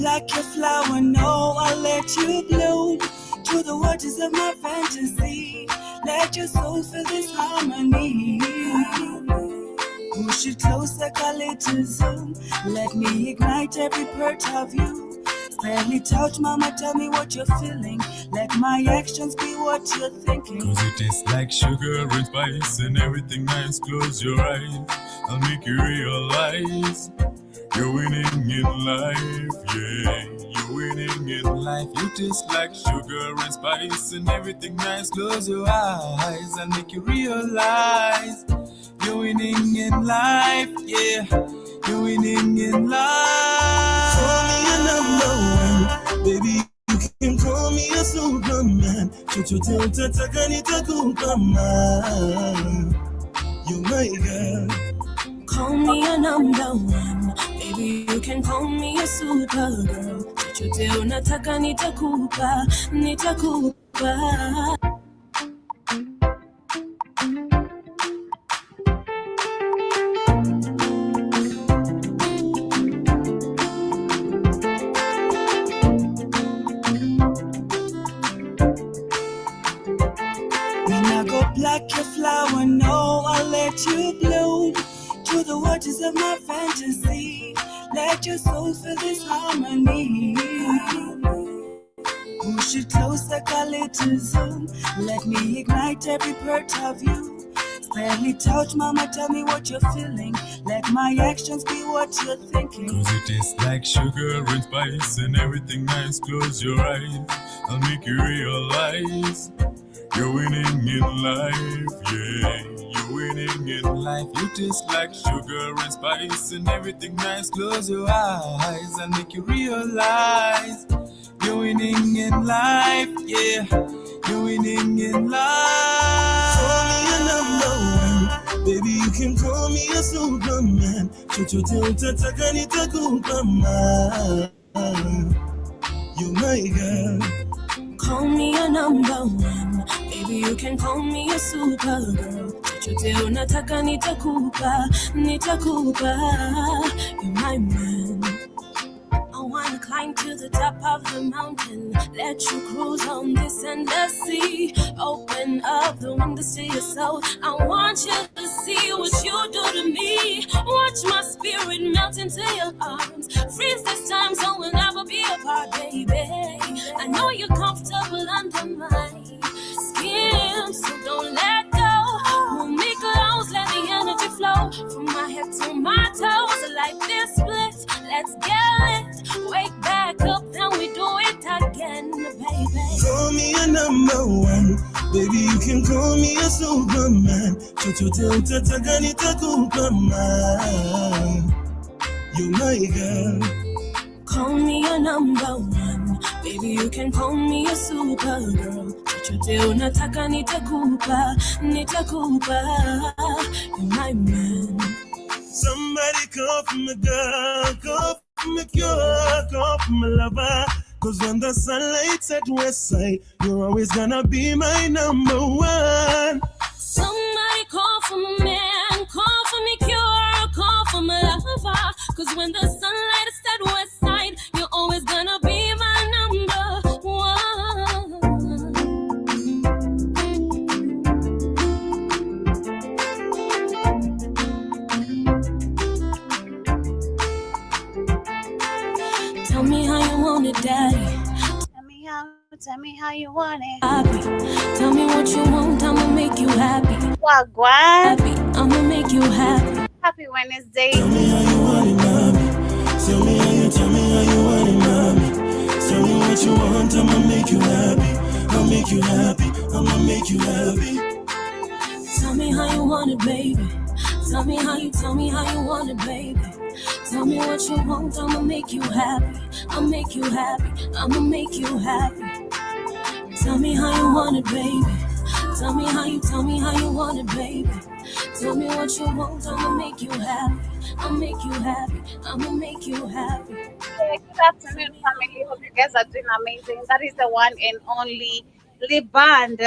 like a flower, no, I'll let you bloom to the waters of my fantasy. Let your soul feel this harmony. Push it closer, call it to zoom. Let me ignite every part of you. Spell it out, mama, tell me what you're feeling. Let my actions be what you're thinking. Cause it tastes like sugar and spice and everything nice. Close your eyes, I'll make you realize you're winning in life, yeah. You're winning in life. You taste like sugar and spice and everything nice. Close your eyes, I'll make you realize you're winning in life, yeah. You're winning in life. Call me a number one, baby. You can call me a Superman. Chochote utataka nitakupa man. You my girl. Call me a number one, baby. You can call me a supergirl. Chochote unataka nitakupa, nitakupa. Like a flower, no, I'll let you bloom to the waters of my fantasy. Let your soul feel this harmony. Push it closer, call it to zoom. Let me ignite every part of you. Spell it out, mama, tell me what you're feeling. Let my actions be what you're thinking. Cause it tastes like sugar and spice and everything nice. Close your eyes, I'll make you realize you're winning in life, yeah. You're winning in life. You taste like sugar and spice and everything nice. Close your eyes and make you realize you're winning in life, yeah. You're winning in life. Call me a number one, baby. You can call me a Superman. Chochote utataka nitakupa man. You my girl. Call me a number one, baby. You can call me a supergirl. Chochote unataka nitakupa, nitakupa. You're my man. I wanna climb to the top of the mountain, let you cruise on this endless sea. Open up the windows to your soul. I want you to see what you do to me. Watch my spirit melt into your arms. Freeze this time so we'll never be apart, baby. I know you're comfortable under my skin, so don't let go. Pull me close, let the energy flow from my head to my toes. Like this split, let's get it. Wake back up, then we do it again, baby. Call me a number one, baby. You can call me a Superman. Chochote utataka nitakupa man. You my girl. Call me a number one, baby. You can call me a supergirl. Chochote unataka nitakupa, nitakupa. You're my man. Somebody call for my girl, call for my cure, call for my lover. Cause when the sunlight's at west side, you're always gonna be my number one. Somebody call for my man, call for me cure, call for my lover. Cause when the sunlight is at west side, you're always gonna be my number one. Tell me how you want it, daddy. Tell me how you want it. Happy. Tell me what you want, I'ma make you happy. Wagwan. Happy, I'ma make you happy. Happy Wednesday. Tell me how you want it, mommy. Tell me how you want it, mommy. Tell me what you want, I'ma make you happy. I'll make you happy, I'ma make you happy. Tell me how you want it, baby. Tell me how you want it, baby. Tell me what you want, I'ma make you happy. I'll make you happy, I'ma make you happy. Tell me how you want it, baby. Tell me how you want it, baby. Tell me what you want, I'ma make you happy. I'll make you happy, I'ma make you happy. Good afternoon, family. Hope you guys are doing amazing. That is the one and only Liband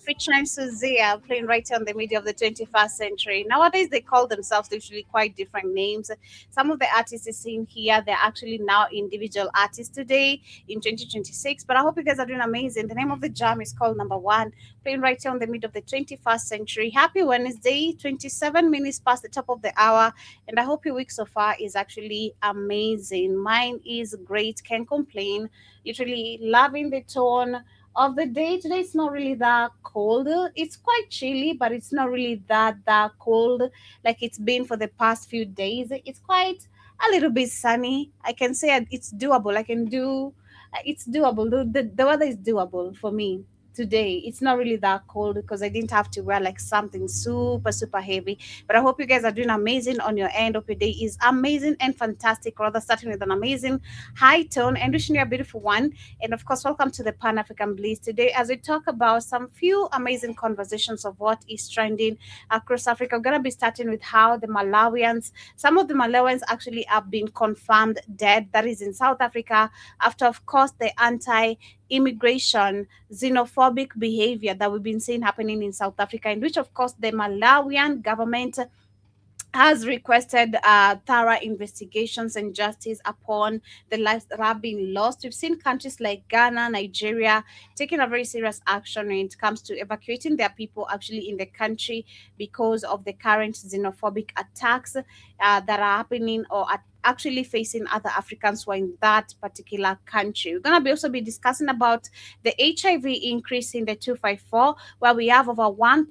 featuring Suzia, playing right here on the media of the 21st century. Nowadays, they call themselves literally quite different names. Some of the artists you seen here, they're actually now individual artists today in 2026. But I hope you guys are doing amazing. The name of the jam is called Number One, playing right here on the mid of the 21st century. Happy Wednesday, 27 minutes past the top of the hour. And I hope your week so far is actually amazing. Mine is great, can't complain. Literally loving the tone of the day. Today it's not really that cold. It's quite chilly, but it's not really that cold like it's been for the past few days. It's quite a little bit sunny. I can say it's doable. I can do it's doable. The weather is doable for me today. It's not really that cold because I didn't have to wear like something super heavy. But I hope you guys are doing amazing on your end. Hope your day is amazing and fantastic, rather starting with an amazing high tone and wishing you a beautiful one. And of course, welcome to the Pan African Bliss today as we talk about some few amazing conversations of what is trending across Africa. We're going to be starting with how some of the Malawians actually have been confirmed dead. That is in South Africa after, of course, the anti-immigration xenophobic behavior that we've been seeing happening in South Africa, in which, of course, the Malawian government has requested thorough investigations and justice upon the lives that have been lost. We've seen countries like Ghana, Nigeria taking a very serious action when it comes to evacuating their people actually in the country because of the current xenophobic attacks that are happening or actually facing other Africans who are in that particular country. We're going to be also be discussing about the HIV increase in the 254, where we have over 1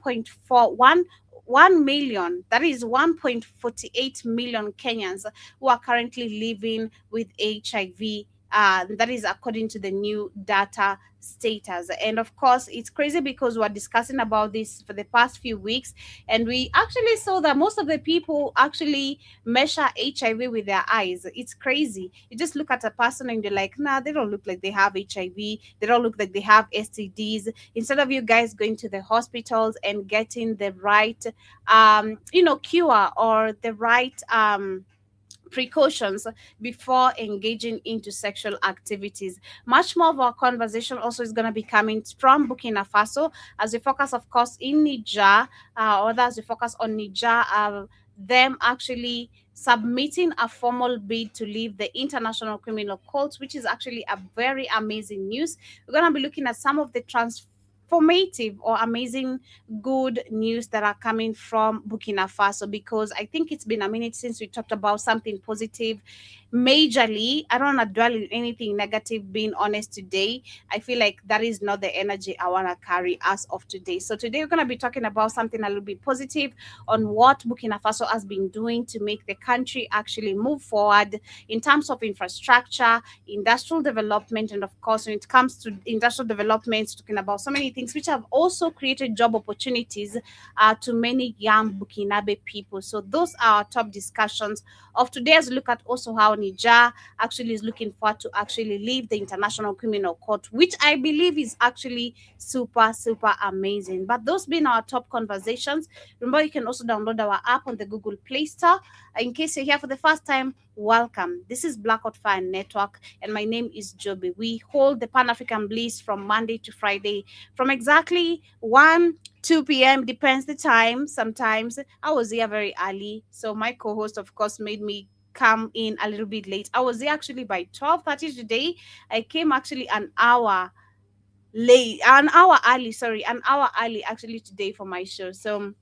million, that is 1.48 million Kenyans who are currently living with HIV. That is according to the new data status. And of course, it's crazy because we're discussing about this for the past few weeks, and we actually saw that most of the people actually measure HIV with their eyes. It's crazy. You just look at a person and you're like, nah, they don't look like they have HIV. They don't look like they have STDs. Instead of you guys going to the hospitals and getting the right, cure or the right, precautions before engaging into sexual activities. Much more of our conversation also is going to be coming from Burkina Faso as we focus, of course, in Niger, or as we focus on Niger, them actually submitting a formal bid to leave the International Criminal Court, which is actually a very amazing news. We're going to be looking at some of the transformative or amazing good news that are coming from Burkina Faso, because I think it's been a minute since we talked about something positive majorly. I don't want to dwell in anything negative, being honest today. I feel like that is not the energy I want to carry as of today. So today we're going to be talking about something a little bit positive on what Burkina Faso has been doing to make the country actually move forward in terms of infrastructure, industrial development, and of course, when it comes to industrial development, talking about so many things which have also created job opportunities to many young Burkinabe people. So those are our top discussions of today, as we look at also how Niger actually is looking forward to actually leave the International Criminal Court, which I believe is actually super amazing. But those being our top conversations, remember you can also download our app on the Google Play Store. In case you're here for the first time, welcome. This is Blackout Fire Network, and my name is Joby. We hold the Pan African Bliss from Monday to Friday from exactly 2 p.m. depends the time. Sometimes I was here very early, so my co-host, of course, made me come in a little bit late. I was there actually by 12:30 today. I came actually an hour early actually today for my show. So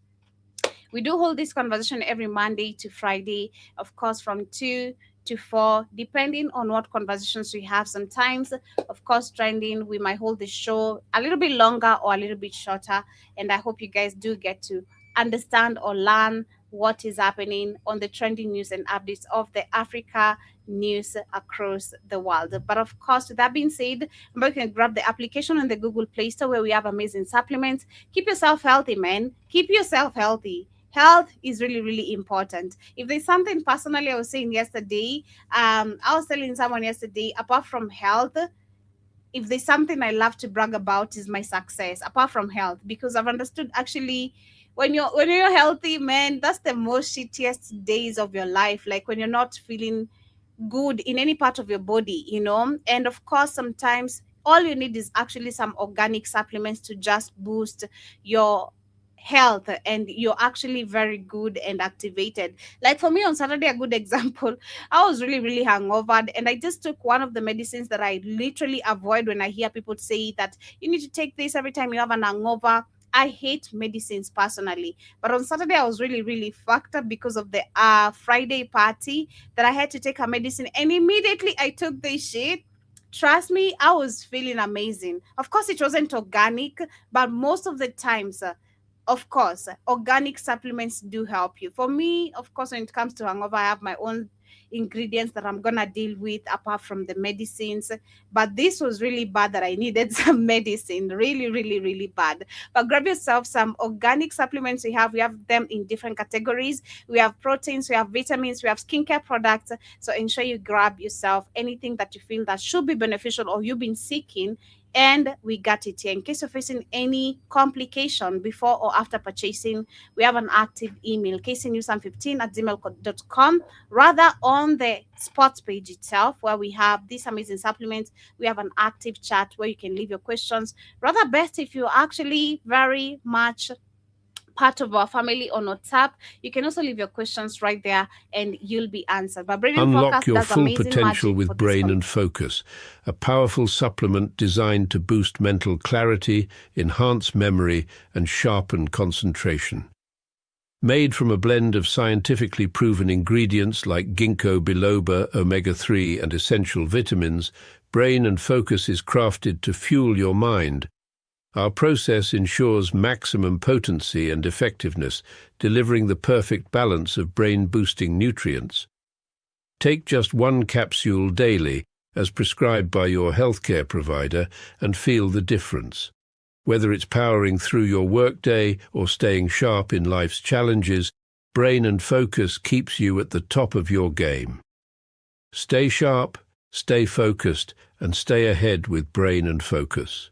we do hold this conversation every Monday to Friday, of course, from 2 to 4, depending on what conversations we have. Sometimes, of course, trending, we might hold the show a little bit longer or a little bit shorter. And I hope you guys do get to understand or learn what is happening on the trending news and updates of the Africa news across the world. But of course, with that being said, you can grab the application on the Google Play Store where we have amazing supplements. Keep yourself healthy, man. Keep yourself healthy. Health is really important. If there's something personally I was saying yesterday, I was telling someone yesterday, apart from health, if there's something I love to brag about is my success, apart from health, because I've understood actually when you're healthy, man, that's the most shittiest days of your life. Like when you're not feeling good in any part of your body, And of course, sometimes all you need is actually some organic supplements to just boost your health, and you're actually very good and activated. Like for me on Saturday, a good example, I was really really hungover, and I just took one of the medicines that I literally avoid when I hear people say that you need to take this every time you have an hangover. I hate medicines personally, but on Saturday I was really really fucked up because of the Friday party, that I had to take a medicine, and immediately I took this shit. Trust me, I was feeling amazing. Of course, it wasn't organic, but most of the times, of course, organic supplements do help you. For me, of course, when it comes to hangover, I have my own ingredients that I'm gonna deal with apart from the medicines. But this was really bad that I needed some medicine, really, really, really bad. But grab yourself some organic supplements. We have them in different categories. We have proteins, we have vitamins, we have skincare products. So ensure you grab yourself anything that you feel that should be beneficial or you've been seeking, and we got it here. In case you're facing any complication before or after purchasing, we have an active email, kcnewsam15@gmail.com. Rather, on the sports page itself, where we have these amazing supplements, we have an active chat where you can leave your questions. Rather, best if you're actually very much part of our family on WhatsApp, you can also leave your questions right there and you'll be answered. But Brain and Unlock Focus your does full amazing potential magic with for this Brain and Focus, a powerful supplement designed to boost mental clarity, enhance memory, and sharpen concentration. Made from a blend of scientifically proven ingredients like ginkgo biloba, omega-3, and essential vitamins, Brain and Focus is crafted to fuel your mind. Our process ensures maximum potency and effectiveness, delivering the perfect balance of brain-boosting nutrients. Take just one capsule daily, as prescribed by your healthcare provider, and feel the difference. Whether it's powering through your workday or staying sharp in life's challenges, Brain and Focus keeps you at the top of your game. Stay sharp, stay focused, and stay ahead with Brain and Focus.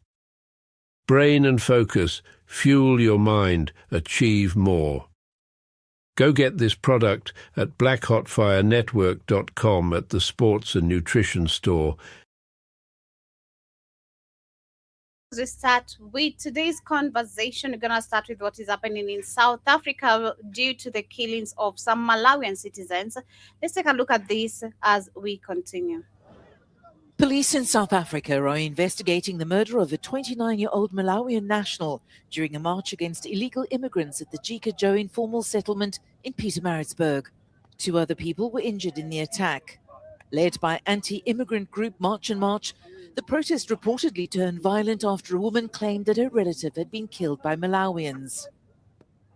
Brain and Focus, fuel your mind, achieve more. Go get this product at blackhotfirenetwork.com at the Sports and Nutrition Store. we start with today's conversation, we're going to start with what is happening in South Africa due to the killings of some Malawian citizens. Let's take a look at this as we continue. Police in South Africa are investigating the murder of a 29-year-old Malawian national during a march against illegal immigrants at the Jika Joe informal settlement in Pietermaritzburg. 2 other people were injured in the attack. Led by anti-immigrant group March and March, the protest reportedly turned violent after a woman claimed that her relative had been killed by Malawians.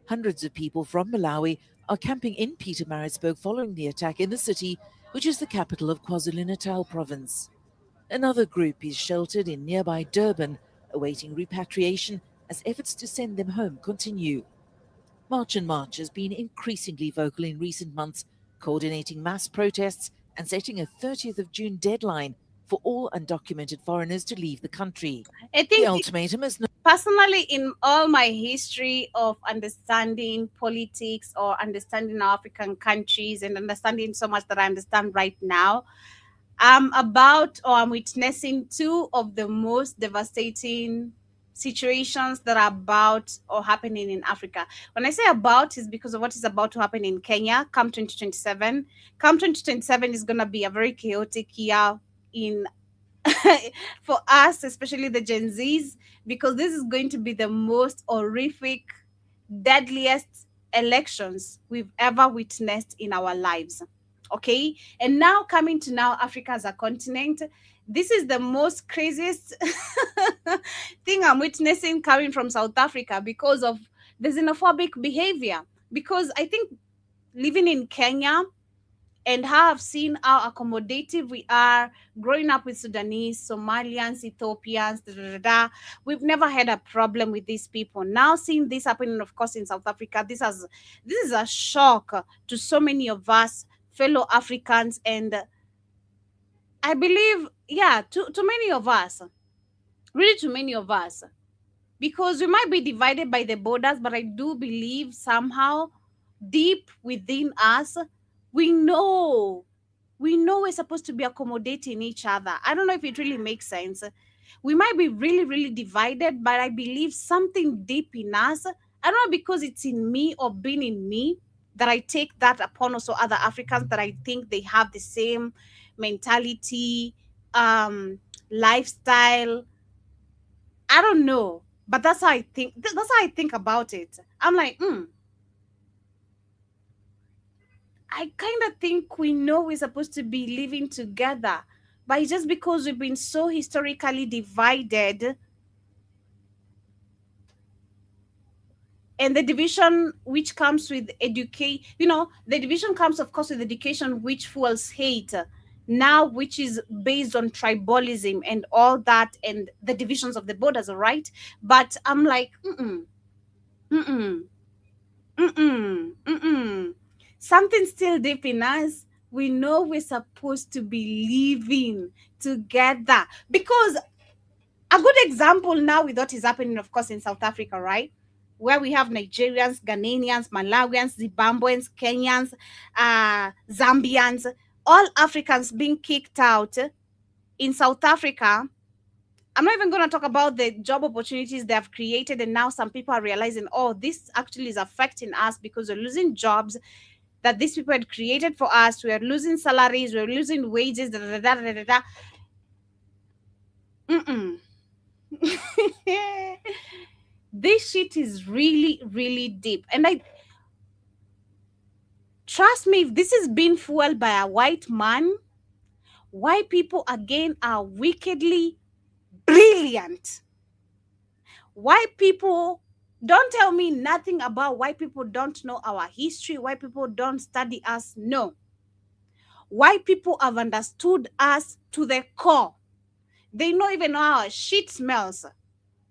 Hundreds of people from Malawi are camping in Pietermaritzburg following the attack in the city, which is the capital of KwaZulu-Natal province. Another group is sheltered in nearby Durban, awaiting repatriation as efforts to send them home continue. March and March has been increasingly vocal in recent months, coordinating mass protests and setting a 30th of June deadline for all undocumented foreigners to leave the country. I think The ultimatum is personally, in all my history of understanding politics or understanding African countries and understanding so much that I understand right now, I'm witnessing 2 of the most devastating situations that are about or happening in Africa. When I say about, is because of what is about to happen in Kenya come 2027. Come 2027 is going to be a very chaotic year in for us, especially the Gen Zs, because this is going to be the most horrific, deadliest elections we've ever witnessed in our lives. Okay, and now coming to now Africa as a continent, this is the most craziest thing I'm witnessing coming from South Africa because of the xenophobic behavior. Because I think living in Kenya and how I've seen how accommodative we are growing up with Sudanese, Somalians, Ethiopians, we've never had a problem with these people. Now seeing this happening, of course, in South Africa, this is a shock to so many of us fellow Africans, and I believe, to many of us, really to many of us, because we might be divided by the borders, but I do believe somehow deep within us, we know we're supposed to be accommodating each other. I don't know if it really makes sense. We might be really, really divided, but I believe something deep in us, I don't know, because it's in me or been in me, that I take that upon also other Africans, that I think they have the same mentality, lifestyle. I don't know, but that's how I think. That's how I think about it. I'm like, I kind of think we know we're supposed to be living together, but it's just because we've been so historically divided, and the division which comes with education, the division comes, of course, with education, which fuels hate now, which is based on tribalism and all that, and the divisions of the borders, all right? But I'm like, something still deep in us. We know we're supposed to be living together, because a good example now with what is happening, of course, in South Africa, right? Where we have Nigerians, Ghanaians, Malawians, Zimbabweans, Kenyans, Zambians, all Africans being kicked out in South Africa. I'm not even going to talk about the job opportunities they have created. And now some people are realizing, oh, this actually is affecting us because we're losing jobs that these people had created for us. We're losing salaries, we're losing wages, da da da da da da. This shit is really, really deep. And I trust me, if this is being fueled by a white man, white people again are wickedly brilliant. White people, don't tell me nothing about white people don't know our history, white people don't study us. No. White people have understood us to the core. They know even how our shit smells.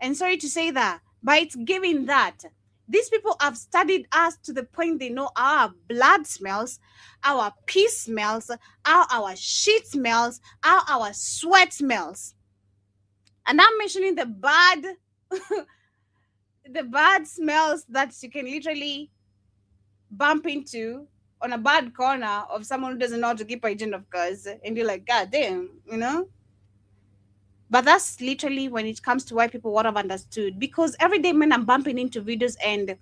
And sorry to say that, but it's giving that. These people have studied us to the point they know our blood smells, our piss smells, how our shit smells, how our sweat smells. And I'm mentioning the bad, the bad smells that you can literally bump into on a bad corner of someone who doesn't know how to keep hygiene, of course. And you're like, God damn, But that's literally when it comes to white people, what I've understood. Because every day when I'm bumping into videos and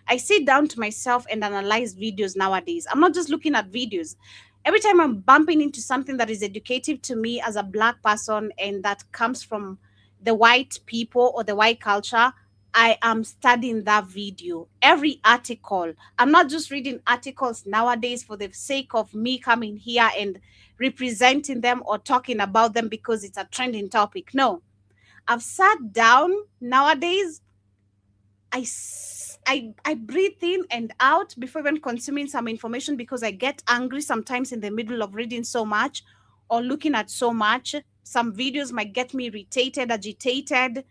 I sit down to myself and analyze videos nowadays, I'm not just looking at videos. Every time I'm bumping into something that is educative to me as a Black person and that comes from the white people or the white culture, I am studying that video. Every article. I'm not just reading articles nowadays for the sake of me coming here and representing them or talking about them because it's a trending topic. No. I've sat down nowadays. I breathe in and out before even consuming some information because I get angry sometimes in the middle of reading so much or looking at so much. Some videos might get me irritated, agitated,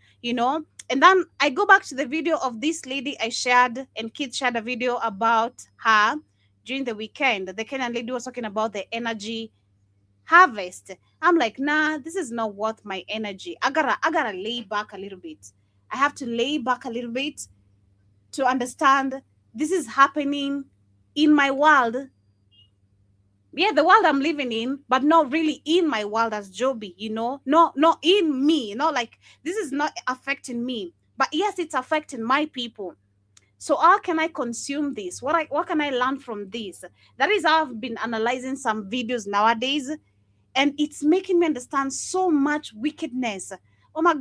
And then I go back to the video of this lady I shared, and kids shared a video about her during the weekend. The Kenyan lady was talking about the energy harvest. I'm like, nah, this is not worth my energy. I gotta lay back a little bit. I have to lay back a little bit to understand this is happening in my world. Yeah, the world I'm living in, but not really in my world as Joby, not in me, like this is not affecting me, but yes, it's affecting my people. So how can I consume this? What can I learn from this? That is how I've been analyzing some videos nowadays, and it's making me understand so much wickedness. Oh my,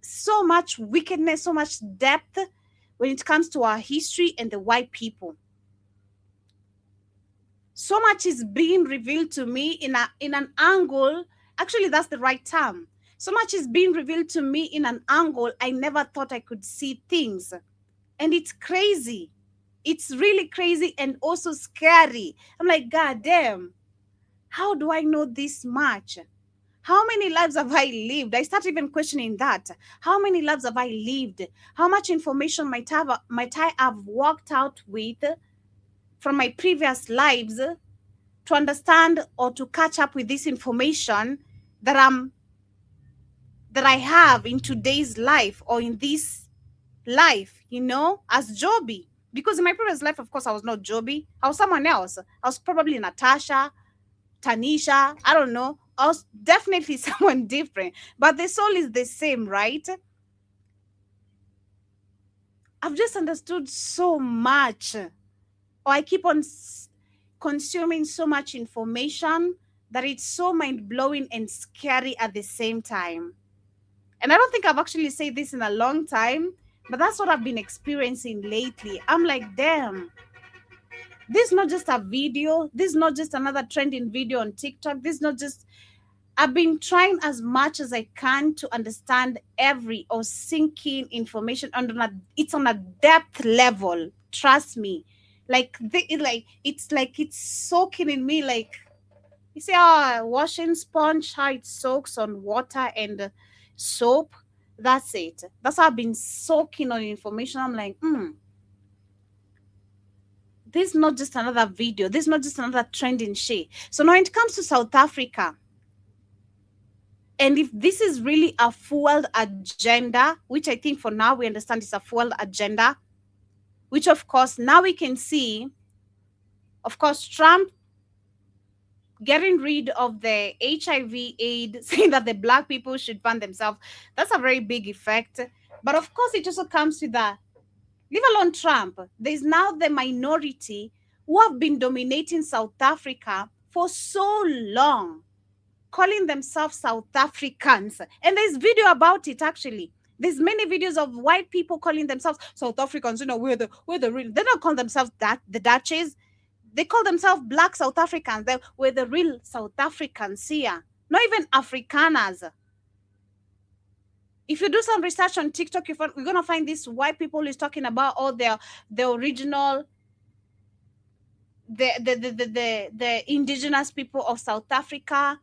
so much wickedness, so much depth when it comes to our history and the white people. So much is being revealed to me in an angle. Actually, that's the right term. So much is being revealed to me in an angle I never thought I could see things. And it's crazy. It's really crazy and also scary. I'm like, God damn, how do I know this much? How many lives have I lived? I start even questioning that. How many lives have I lived? How much information might I have walked out with from my previous lives to understand or to catch up with this information that I have in today's life or in this life, as Joby. Because in my previous life, of course, I was not Joby. I was someone else. I was probably Natasha, Tanisha, I don't know. definitely someone different, but the soul is the same, right? I've just understood so much, or I keep on consuming so much information that it's so mind blowing and scary at the same time. And I don't think I've actually said this in a long time, but that's what I've been experiencing lately. I'm like, damn, this is not just a video. This is not just another trending video on TikTok. This is not just. I've been trying as much as I can to understand every or sinking information it's on a depth level. Trust me. It's like it's soaking in me. Like, you see how a washing sponge, how it soaks on water and soap. That's it. That's how I've been soaking on information. I'm like, this is not just another video. This is not just another trending shit. So now it comes to South Africa. And if this is really a fueled agenda, which I think for now we understand is a fueled agenda, which of course now we can see, of course, Trump getting rid of the HIV aid, saying that the black people should fund themselves. That's a very big effect. But of course, it also comes with that. Leave alone Trump. There's now the minority who have been dominating South Africa for so long, calling themselves South Africans. And there's video about it, actually. There's many videos of white people calling themselves South Africans. You know, we're the real. They don't call themselves that, the Dutchies. They call themselves Black South Africans. We're the real South Africans here. Not even Afrikaners. If you do some research on TikTok, you're going to find these white people is talking about all the original, the indigenous people of South Africa.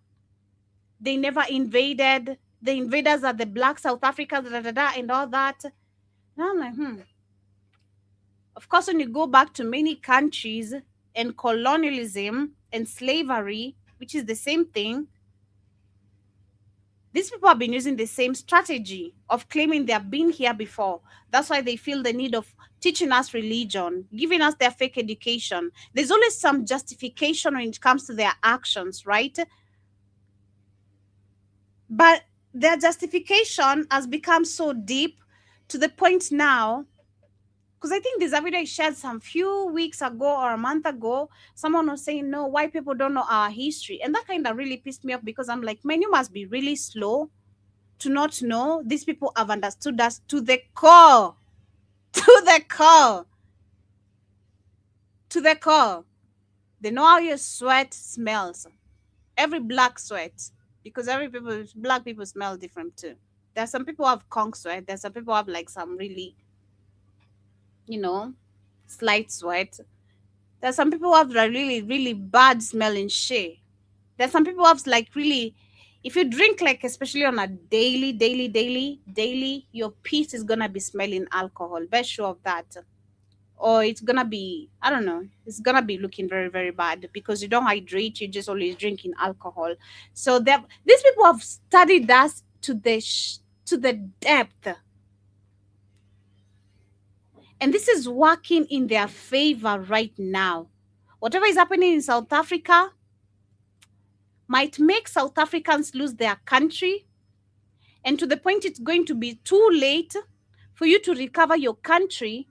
They never invaded. The invaders are the Black South Africans, and all that. Now I'm like, Of course, when you go back to many countries and colonialism and slavery, which is the same thing, these people have been using the same strategy of claiming they have been here before. That's why they feel the need of teaching us religion, giving us their fake education. There's always some justification when it comes to their actions, right? But their justification has become so deep to the point now, because I think this video I shared some few weeks ago or a month ago, someone was saying, no, white people don't know our history. And that kind of really pissed me off, because I'm like, man, you must be really slow to not know. These people have understood us to the core. To the core. To the core. They know how your sweat smells. Every black sweat. Because black people smell different too. There's some people who have conch sweat. There's some people who have like some really, slight sweat. There's some people who have like really, really bad smelling shit. There's some people who have like really, if you drink like especially on a daily, your piece is gonna be smelling alcohol. Best sure of that. Or it's gonna be, I don't know, it's gonna be looking very, very bad because you don't hydrate, you're just always drinking alcohol. So these people have studied us to the depth. And this is working in their favor right now. Whatever is happening in South Africa might make South Africans lose their country. And to the point it's going to be too late for you to recover your country,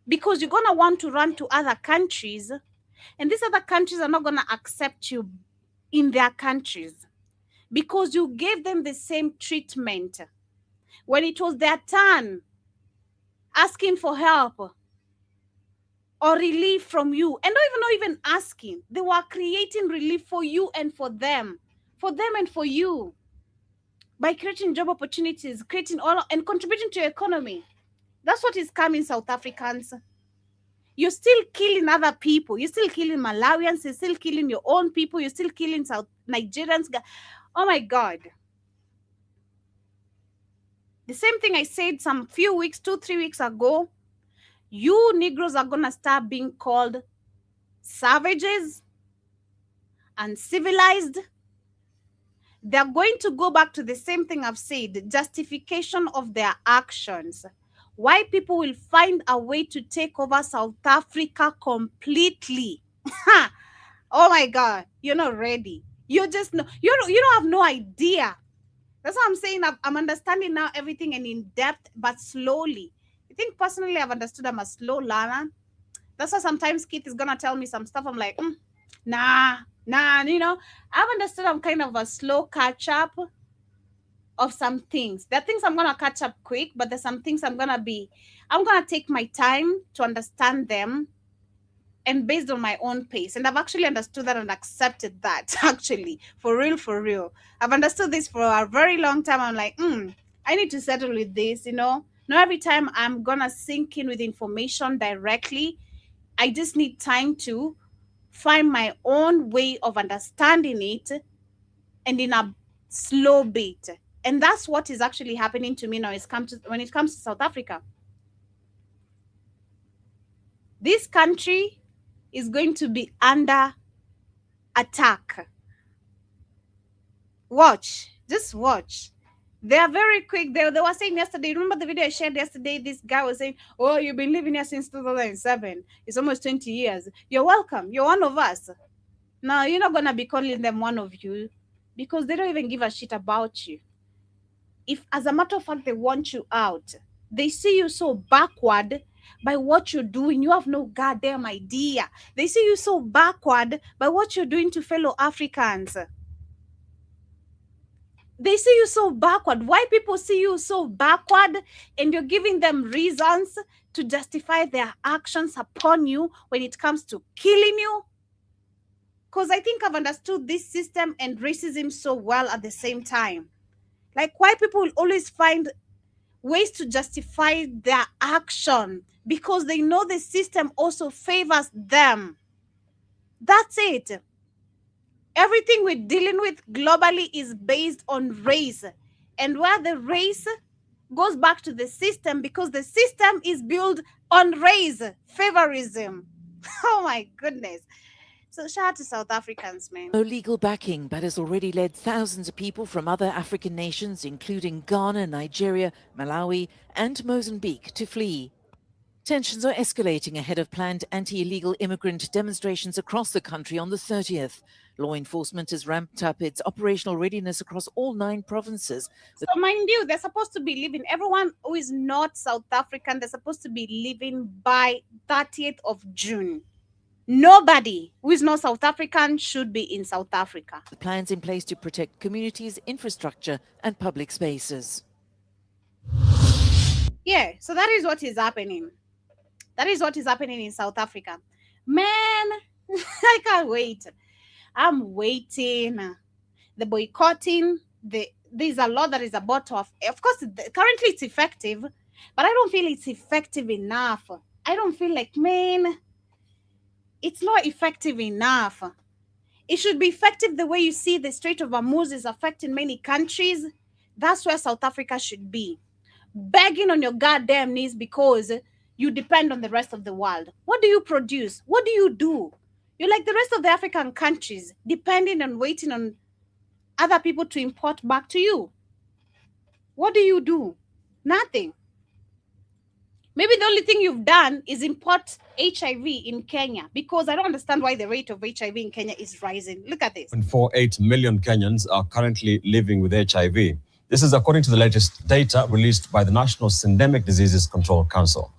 because you're going to want to run to other countries. And these other countries are not going to accept you in their countries because you gave them the same treatment when it was their turn asking for help or relief from you. And not even asking. They were creating relief for you and for them and for you, by creating job opportunities, creating all and contributing to your economy. That's what is coming, South Africans. You're still killing other people. You're still killing Malawians. You're still killing your own people. You're still killing South Nigerians. Oh my God. The same thing I said some few weeks, 2-3 weeks ago. You Negroes are going to start being called savages, uncivilized. They're going to go back to the same thing I've said, justification of their actions. White people will find a way to take over South Africa completely. Oh my God, you're not ready. You just know. You don't have no idea. That's what I'm saying. I'm understanding now everything and in depth, but slowly. I think personally I've understood I'm a slow learner. That's why sometimes Keith is gonna tell me some stuff. I'm like, nah. I've understood I'm kind of a slow catch up of some things. There are things I'm gonna catch up quick, but there's some things I'm gonna take my time to understand them and based on my own pace. And I've actually understood that and accepted that, actually, for real. I've understood this for a very long time. I'm like, I need to settle with this, Not every time I'm gonna sink in with information directly. I just need time to find my own way of understanding it and in a slow beat. And that's what is actually happening to me now when it comes to South Africa. This country is going to be under attack. Just watch. They are very quick. They were saying yesterday, remember the video I shared yesterday? This guy was saying, oh, you've been living here since 2007. It's almost 20 years. You're welcome. You're one of us. Now, you're not going to be calling them one of you because they don't even give a shit about you. If, as a matter of fact, they want you out, they see you so backward by what you're doing. You have no goddamn idea. They see you so backward by what you're doing to fellow Africans. They see you so backward. Why people see you so backward and you're giving them reasons to justify their actions upon you when it comes to killing you? Because I think I've understood this system and racism so well at the same time. Like, why people will always find ways to justify their action because they know the system also favors them. That's it. Everything we're dealing with globally is based on race. And where the race goes back to the system because the system is built on race, favorism. Oh my goodness. So shout out to South Africans, man. No legal backing, but has already led thousands of people from other African nations, including Ghana, Nigeria, Malawi, and Mozambique, to flee. Tensions are escalating ahead of planned anti-illegal immigrant demonstrations across the country on the 30th. Law enforcement has ramped up its operational readiness across all 9 provinces. So mind you, they're supposed to be leaving. Everyone who is not South African, they're supposed to be leaving by 30th of June. Nobody who is not South African should be in South Africa. The plans in place to protect communities, infrastructure, and public spaces. Yeah, so that is what is happening. That is what is happening in South Africa. Man, I can't wait. I'm waiting. The boycotting, there's a lot that is about to, of course, currently it's effective, but I don't feel it's effective enough. I don't feel like, man, it's not effective enough. It should be effective the way you see the Strait of Hormuz is affecting many countries. That's where South Africa should be. Begging on your goddamn knees because you depend on the rest of the world. What do you produce? What do you do? You're like the rest of the African countries, depending and waiting on other people to import back to you. What do you do? Nothing. Maybe the only thing you've done is import HIV in Kenya, because I don't understand why the rate of HIV in Kenya is rising. Look at this. 1.48 million Kenyans are currently living with HIV. This is according to the latest data released by the National Syndemic Diseases Control Council.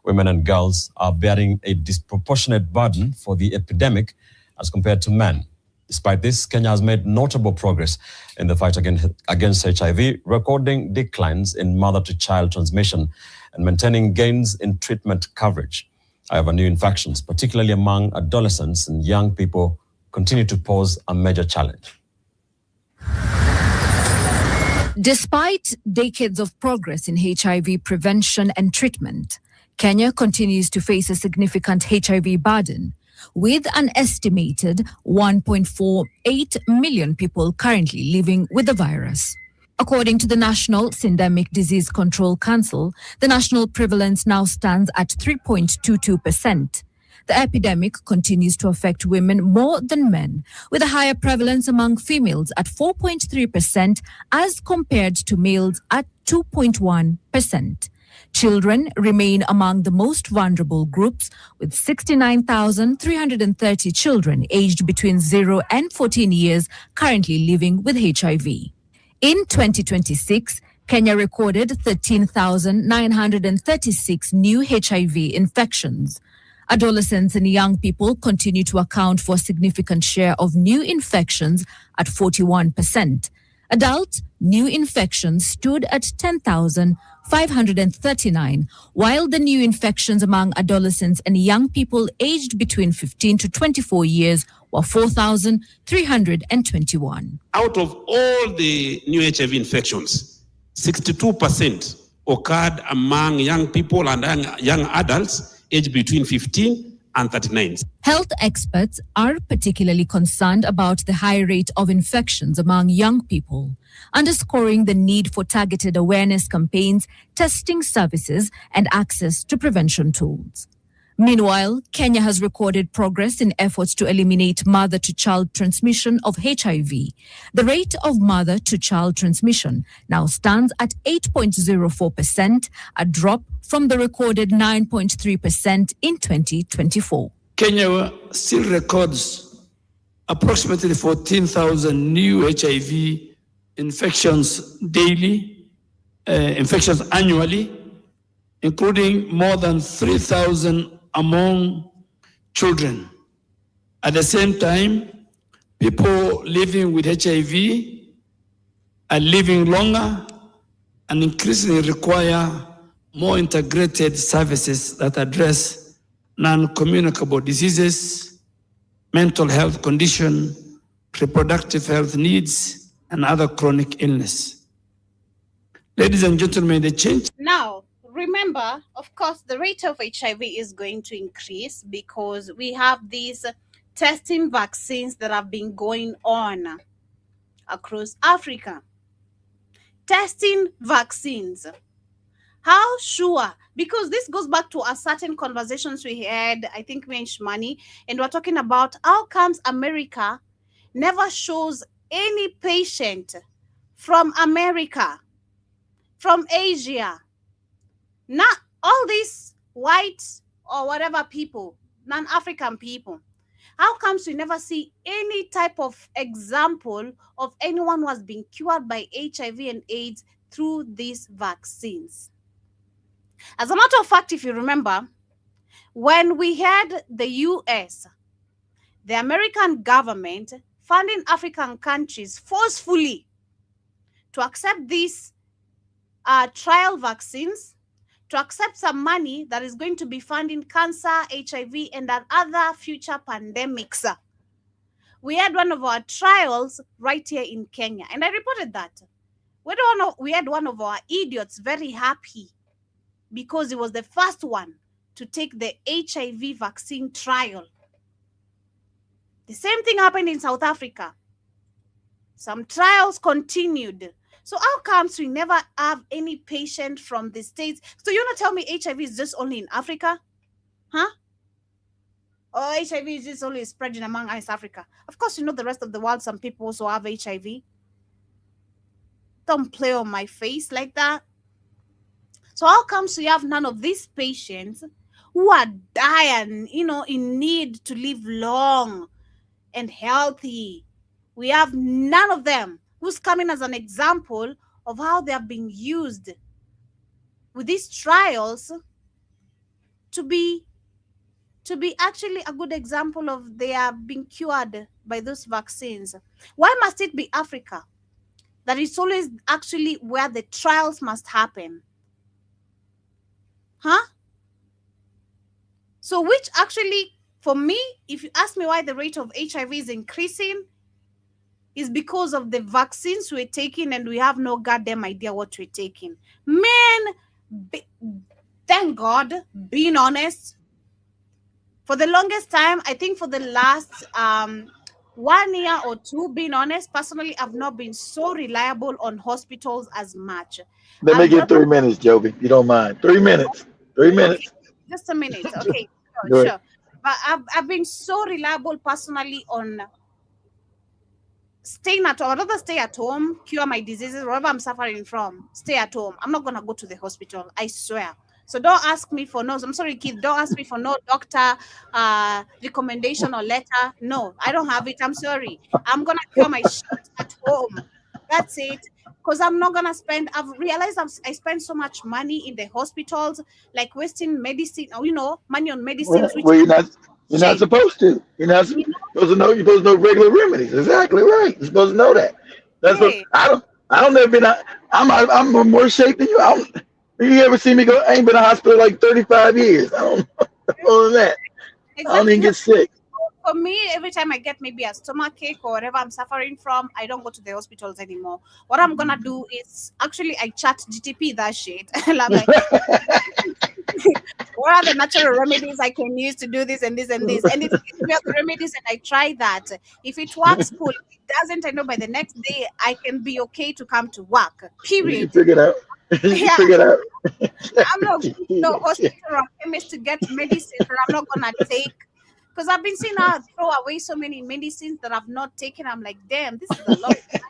Women and girls are bearing a disproportionate burden for the epidemic as compared to men. Despite this, Kenya has made notable progress in the fight against HIV, recording declines in mother-to-child transmission and maintaining gains in treatment coverage. However, new infections, particularly among adolescents and young people, continue to pose a major challenge. Despite decades of progress in HIV prevention and treatment, Kenya continues to face a significant HIV burden, with an estimated 1.48 million people currently living with the virus. According to the National Syndemic Disease Control Council, the national prevalence now stands at 3.22%. The epidemic continues to affect women more than men, with a higher prevalence among females at 4.3% as compared to males at 2.1%. Children remain among the most vulnerable groups, with 69,330 children aged between 0 and 14 years currently living with HIV. In 2026, Kenya recorded 13,936 new HIV infections. Adolescents and young people continue to account for a significant share of new infections at 41%. Adult new infections stood at 10,539, while the new infections among adolescents and young people aged between 15 to 24 years were 4,321. Out of all the new HIV infections, 62% occurred among young people and young adults aged between 15 and 39. Health experts are particularly concerned about the high rate of infections among young people, underscoring the need for targeted awareness campaigns, testing services, and access to prevention tools. Meanwhile, Kenya has recorded progress in efforts to eliminate mother-to-child transmission of HIV. The rate of mother-to-child transmission now stands at 8.04%, a drop from the recorded 9.3% in 2024. Kenya still records approximately 14,000 new HIV infections annually, including more than 3,000 among children. At the same time, people living with HIV are living longer and increasingly require more integrated services that address non-communicable diseases, mental health condition, reproductive health needs, and other chronic illness. Ladies and gentlemen, the change. Now, remember, of course, the rate of HIV is going to increase because we have these testing vaccines that have been going on across Africa. Testing vaccines. How sure? Because this goes back to a certain conversations we had, I think me and Shmani, and we're talking about how comes America never shows any patient from America, from Asia, not all these white or whatever people, non-African people. How comes we never see any type of example of anyone who has been cured by HIV and AIDS through these vaccines? As a matter of fact, if you remember, when we had the US, the American government funding African countries forcefully to accept these trial vaccines, to accept some money that is going to be funding cancer, HIV, and other future pandemics. We had one of our trials right here in Kenya, and I reported that. We had one of our idiots very happy because he was the first one to take the HIV vaccine trial. The same thing happened in South Africa. Some trials continued. So how comes we never have any patient from the States? So you want to tell me HIV is just only in Africa? Huh? Or HIV is just only spreading among East Africa? Of course, you know the rest of the world, some people also have HIV. Don't play on my face like that. So how comes we have none of these patients who are dying, in need to live long and healthy? We have none of them who's coming as an example of how they have been used with these trials to be actually a good example of they are being cured by those vaccines. Why must it be Africa? That is always actually where the trials must happen. Huh? So which actually, for me, if you ask me why the rate of HIV is increasing, is because of the vaccines we're taking and we have no goddamn idea what we're taking. Man, thank God, being honest, for the longest time, I think for the last 1 year or two, being honest, personally, I've not been so reliable on hospitals as much. Let me get 3 minutes, Joby. You don't mind. 3 minutes. 3 minutes. Okay, just a minute. Okay, sure. But I've been so reliable personally on staying at home. I'd rather stay at home, cure my diseases, whatever I'm suffering from. Stay at home. I'm not gonna go to the hospital. I swear. So don't ask me for no. I'm sorry, kids. Don't ask me for no doctor recommendation or letter. No, I don't have it. I'm sorry. I'm gonna cure my shit at home. That's it. Because I'm not gonna spend. I've realized I spend so much money in the hospitals, like wasting medicine, or money on medicines. Well, you're not supposed to. You're not supposed to know. You're supposed to know regular remedies. Exactly right. You're supposed to know that. That's what I don't never been. I'm in worse shape than you. You ever see me go? I ain't been in the hospital like 35 years. I don't more than that. Exactly. I don't even get sick. For me, every time I get maybe a stomach ache or whatever I'm suffering from, I don't go to the hospitals anymore. What I'm gonna do is actually I chat GTP that shit. I'm like, what are the natural remedies I can use to do this and this and this? And it gives me the remedies and I try that. If it works, cool. If it doesn't, I know by the next day I can be okay to come to work. Period. You figure it out. Figure it out. I'm not going to the hospital or chemist to get medicine that I'm not gonna take. Because I've been seeing her throw away so many medicines that I've not taken. I'm like, damn, this is a lot of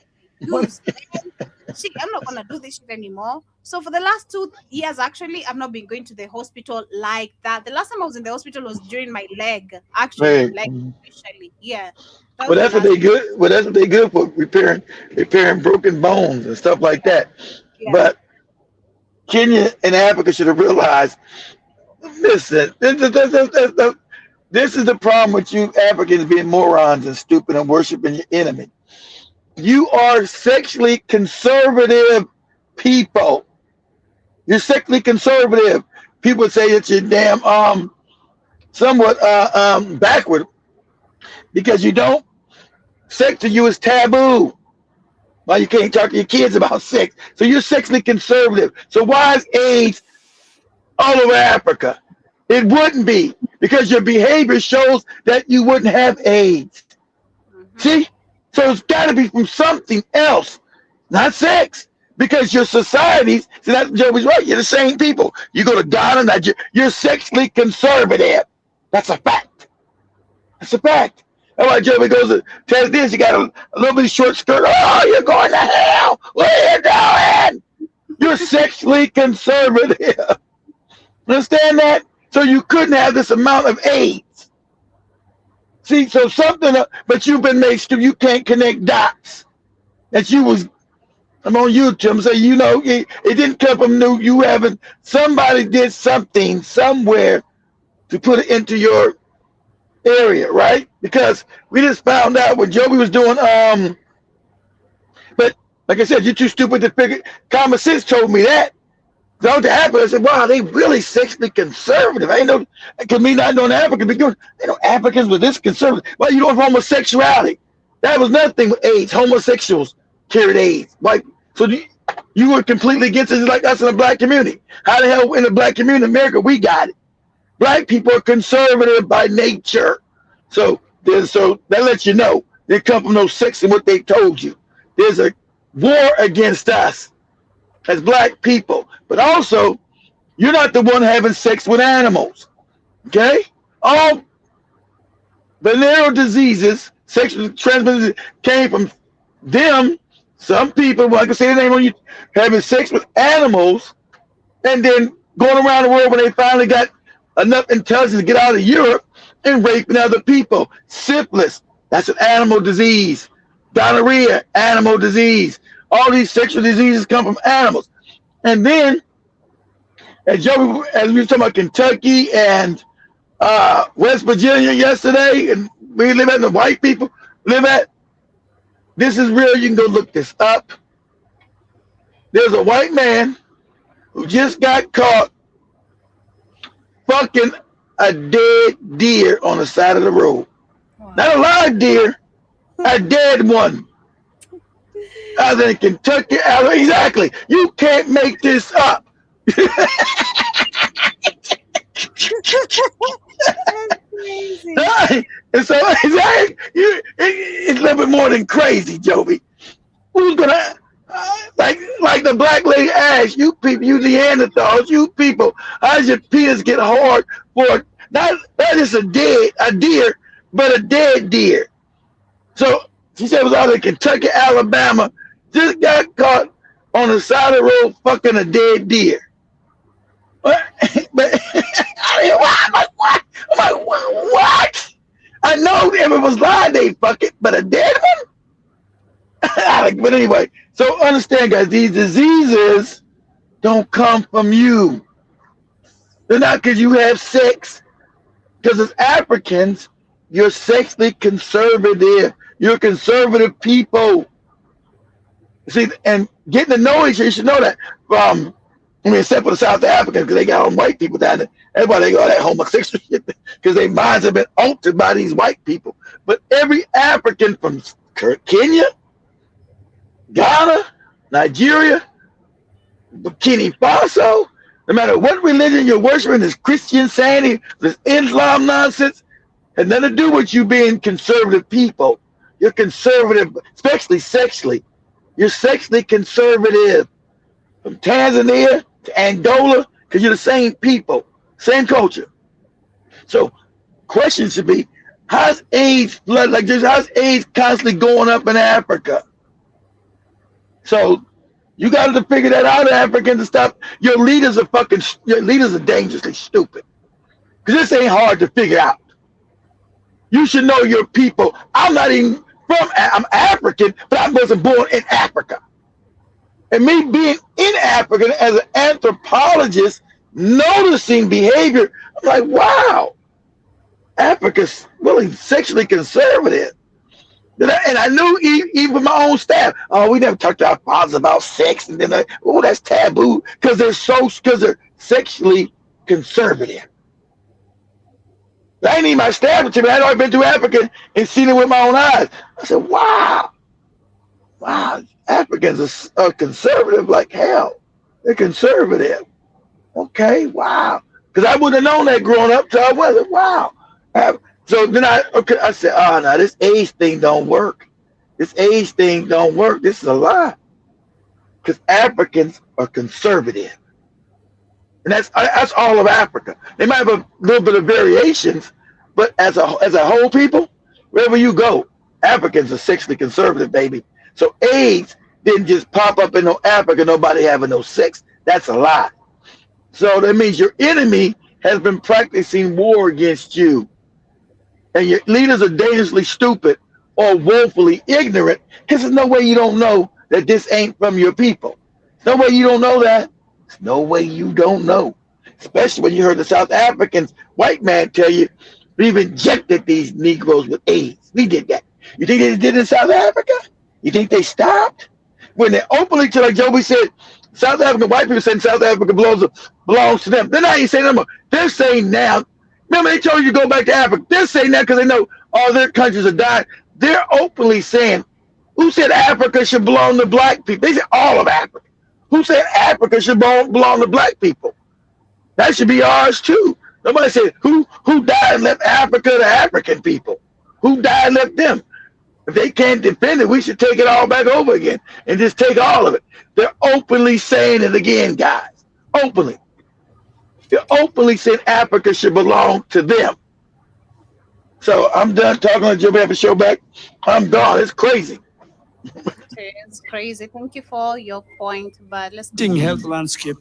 use, man. Shit, I'm not gonna do this shit anymore. So for the last 2 years, actually, I've not been going to the hospital like that. The last time I was in the hospital was during my leg, actually, especially. Yeah. Well, that's what they good. Well, that's what they good for, repairing broken bones and stuff like that. Yeah. But Kenya and Africa should have realized. Listen, this is the problem with you Africans being morons and stupid and worshiping your enemy. You are sexually conservative people. You're sexually conservative. People say that you're damn somewhat backward because you don't. Sex to you is taboo. Well, you can't talk to your kids about sex. So you're sexually conservative. So why is AIDS all over Africa? It wouldn't be, because your behavior shows that you wouldn't have AIDS. See? So it's got to be from something else, not sex. Because your societies, see, that Joey's right, you're the same people. You go to Ghana, Nigeria, you're sexually conservative. That's a fact. That's a fact. That's why Joey goes to tell this, you got a little bit short skirt. Oh, you're going to hell. What are you doing? You're sexually conservative. Understand that? So you couldn't have this amount of AIDS. See, so something, but you've been made stupid. You can't connect dots. That you was, I'm on YouTube, I'm saying, it didn't come from you haven't, somebody did something somewhere to put it into your area, right? Because we just found out what Joby was doing, but like I said, you're too stupid to figure, common sense told me that. So to Africa, I said, wow, they really sexually conservative. I ain't know, because me not knowing Africa, because Africans were this conservative. Well, you know homosexuality. That was nothing with AIDS. Homosexuals carried AIDS. Like, so you were completely against it, like us in the black community. How the hell in the black community in America, we got it. Black people are conservative by nature. So that lets you know they come from no sex in what they told you. There's a war against us as black people, but also you're not the one having sex with animals. Okay? All venereal diseases, sexually transmitted, came from them. Some people, like I say, the name on you, having sex with animals, and then going around the world when they finally got enough intelligence to get out of Europe and raping other people. Syphilis, that's an animal disease. Gonorrhea, animal disease. All these sexual diseases come from animals. And then, as we were talking about Kentucky and West Virginia yesterday, and we live at, the white people live at, this is real. You can go look this up. There's a white man who just got caught fucking a dead deer on the side of the road. Wow. Not a live deer, a dead one. Out in Kentucky, exactly. You can't make this up. And so it's a little bit more than crazy, Joby. Who's gonna like the black lady asked, you people, you Neanderthals, you people, how does your penis get hard for not just a deer, but a dead deer? So She said it was out in Kentucky, Alabama. Just got caught on the side of the road fucking a dead deer. But I'm like, what? I'm like, what? I know if it was lying, they fuck it, but a dead one? But anyway, so understand, guys, these diseases don't come from you. They're not because you have sex. Because as Africans, you're sexually conservative. You're conservative people. See, and getting to know each other, you should know that. Except for the South Africans, because they got all white people down there. Everybody got that homosexual shit because their minds have been altered by these white people. But every African from Kenya, Ghana, Nigeria, Burkina Faso, no matter what religion you're worshiping, this Christian sanity, this Islam nonsense, has nothing to do with you being conservative people. You're conservative, especially sexually. You're sexually conservative. From Tanzania to Angola, because you're the same people, same culture. So question should be, how's AIDS how's AIDS constantly going up in Africa? So you got to figure that out, Africans, and stop. Your leaders are dangerously stupid. Because this ain't hard to figure out. You should know your people. I'm African, but I wasn't born in Africa. And me being in Africa as an anthropologist, noticing behavior, I'm like, wow, Africa's really sexually conservative. And I knew even my own staff, we never talked to our fathers about sex, and then that's taboo because they're sexually conservative. I ain't even my staff to me. I'd already been to Africa and seen it with my own eyes. I said, wow, Africans are conservative like hell. They're conservative. Okay, wow. Because I wouldn't have known that growing up till I wasn't. Wow. So then I said, oh, no, this age thing don't work. This age thing don't work. This is a lie. Because Africans are conservative. And that's all of Africa. They might have a little bit of variations, but as a whole people, wherever you go, Africans are sexually conservative, baby. So AIDS didn't just pop up in no Africa, nobody having no sex. That's a lie. So that means your enemy has been practicing war against you. And your leaders are dangerously stupid or woefully ignorant, because there's no way you don't know that this ain't from your people. There's no way you don't know that. There's no way you don't know. Especially when you heard the South Africans, white man tell you, we've injected these Negroes with AIDS. We did that. You think they did it in South Africa? You think they stopped? When they openly, like Joby said, South African white people saying South Africa belongs to them. They're not even saying no more. They're saying now, remember they told you to go back to Africa. They're saying that because they know all their countries are dying. They're openly saying, who said Africa should belong to black people? They said all of Africa. Who said Africa should belong to black people? That should be ours too. Nobody said, who died and left Africa to African people? Who died and left them? If they can't defend it, we should take it all back over again and just take all of it. They're openly saying it again, guys. Openly. They're openly saying Africa should belong to them. So I'm done talking. Let Joby have a show back. I'm gone. It's crazy. It's crazy. Thank you for your point, but let's health landscape.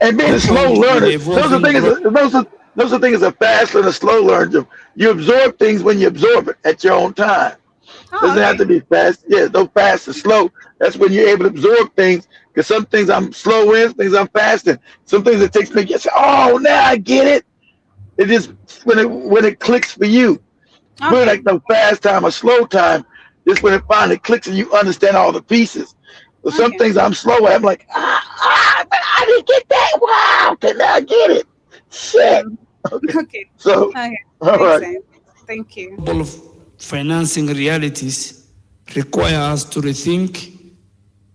And being a slow learner, those are things as a fast and a slow learner. You absorb things when you absorb it at your own time. Doesn't have to be fast. Yeah, no fast and slow. That's when you're able to absorb things. Because some things I'm slow in, some things I'm fast in. Some things it takes me to get, oh, now I get it. It is when it clicks for you. Okay. Really like no fast time or slow time. Just when it finally clicks and you understand all the pieces. But some things I'm slow at. I'm like, but I didn't get that. Wow, can I get it? Shit. Okay. So, all right. Sense. Thank you. All of financing realities require us to rethink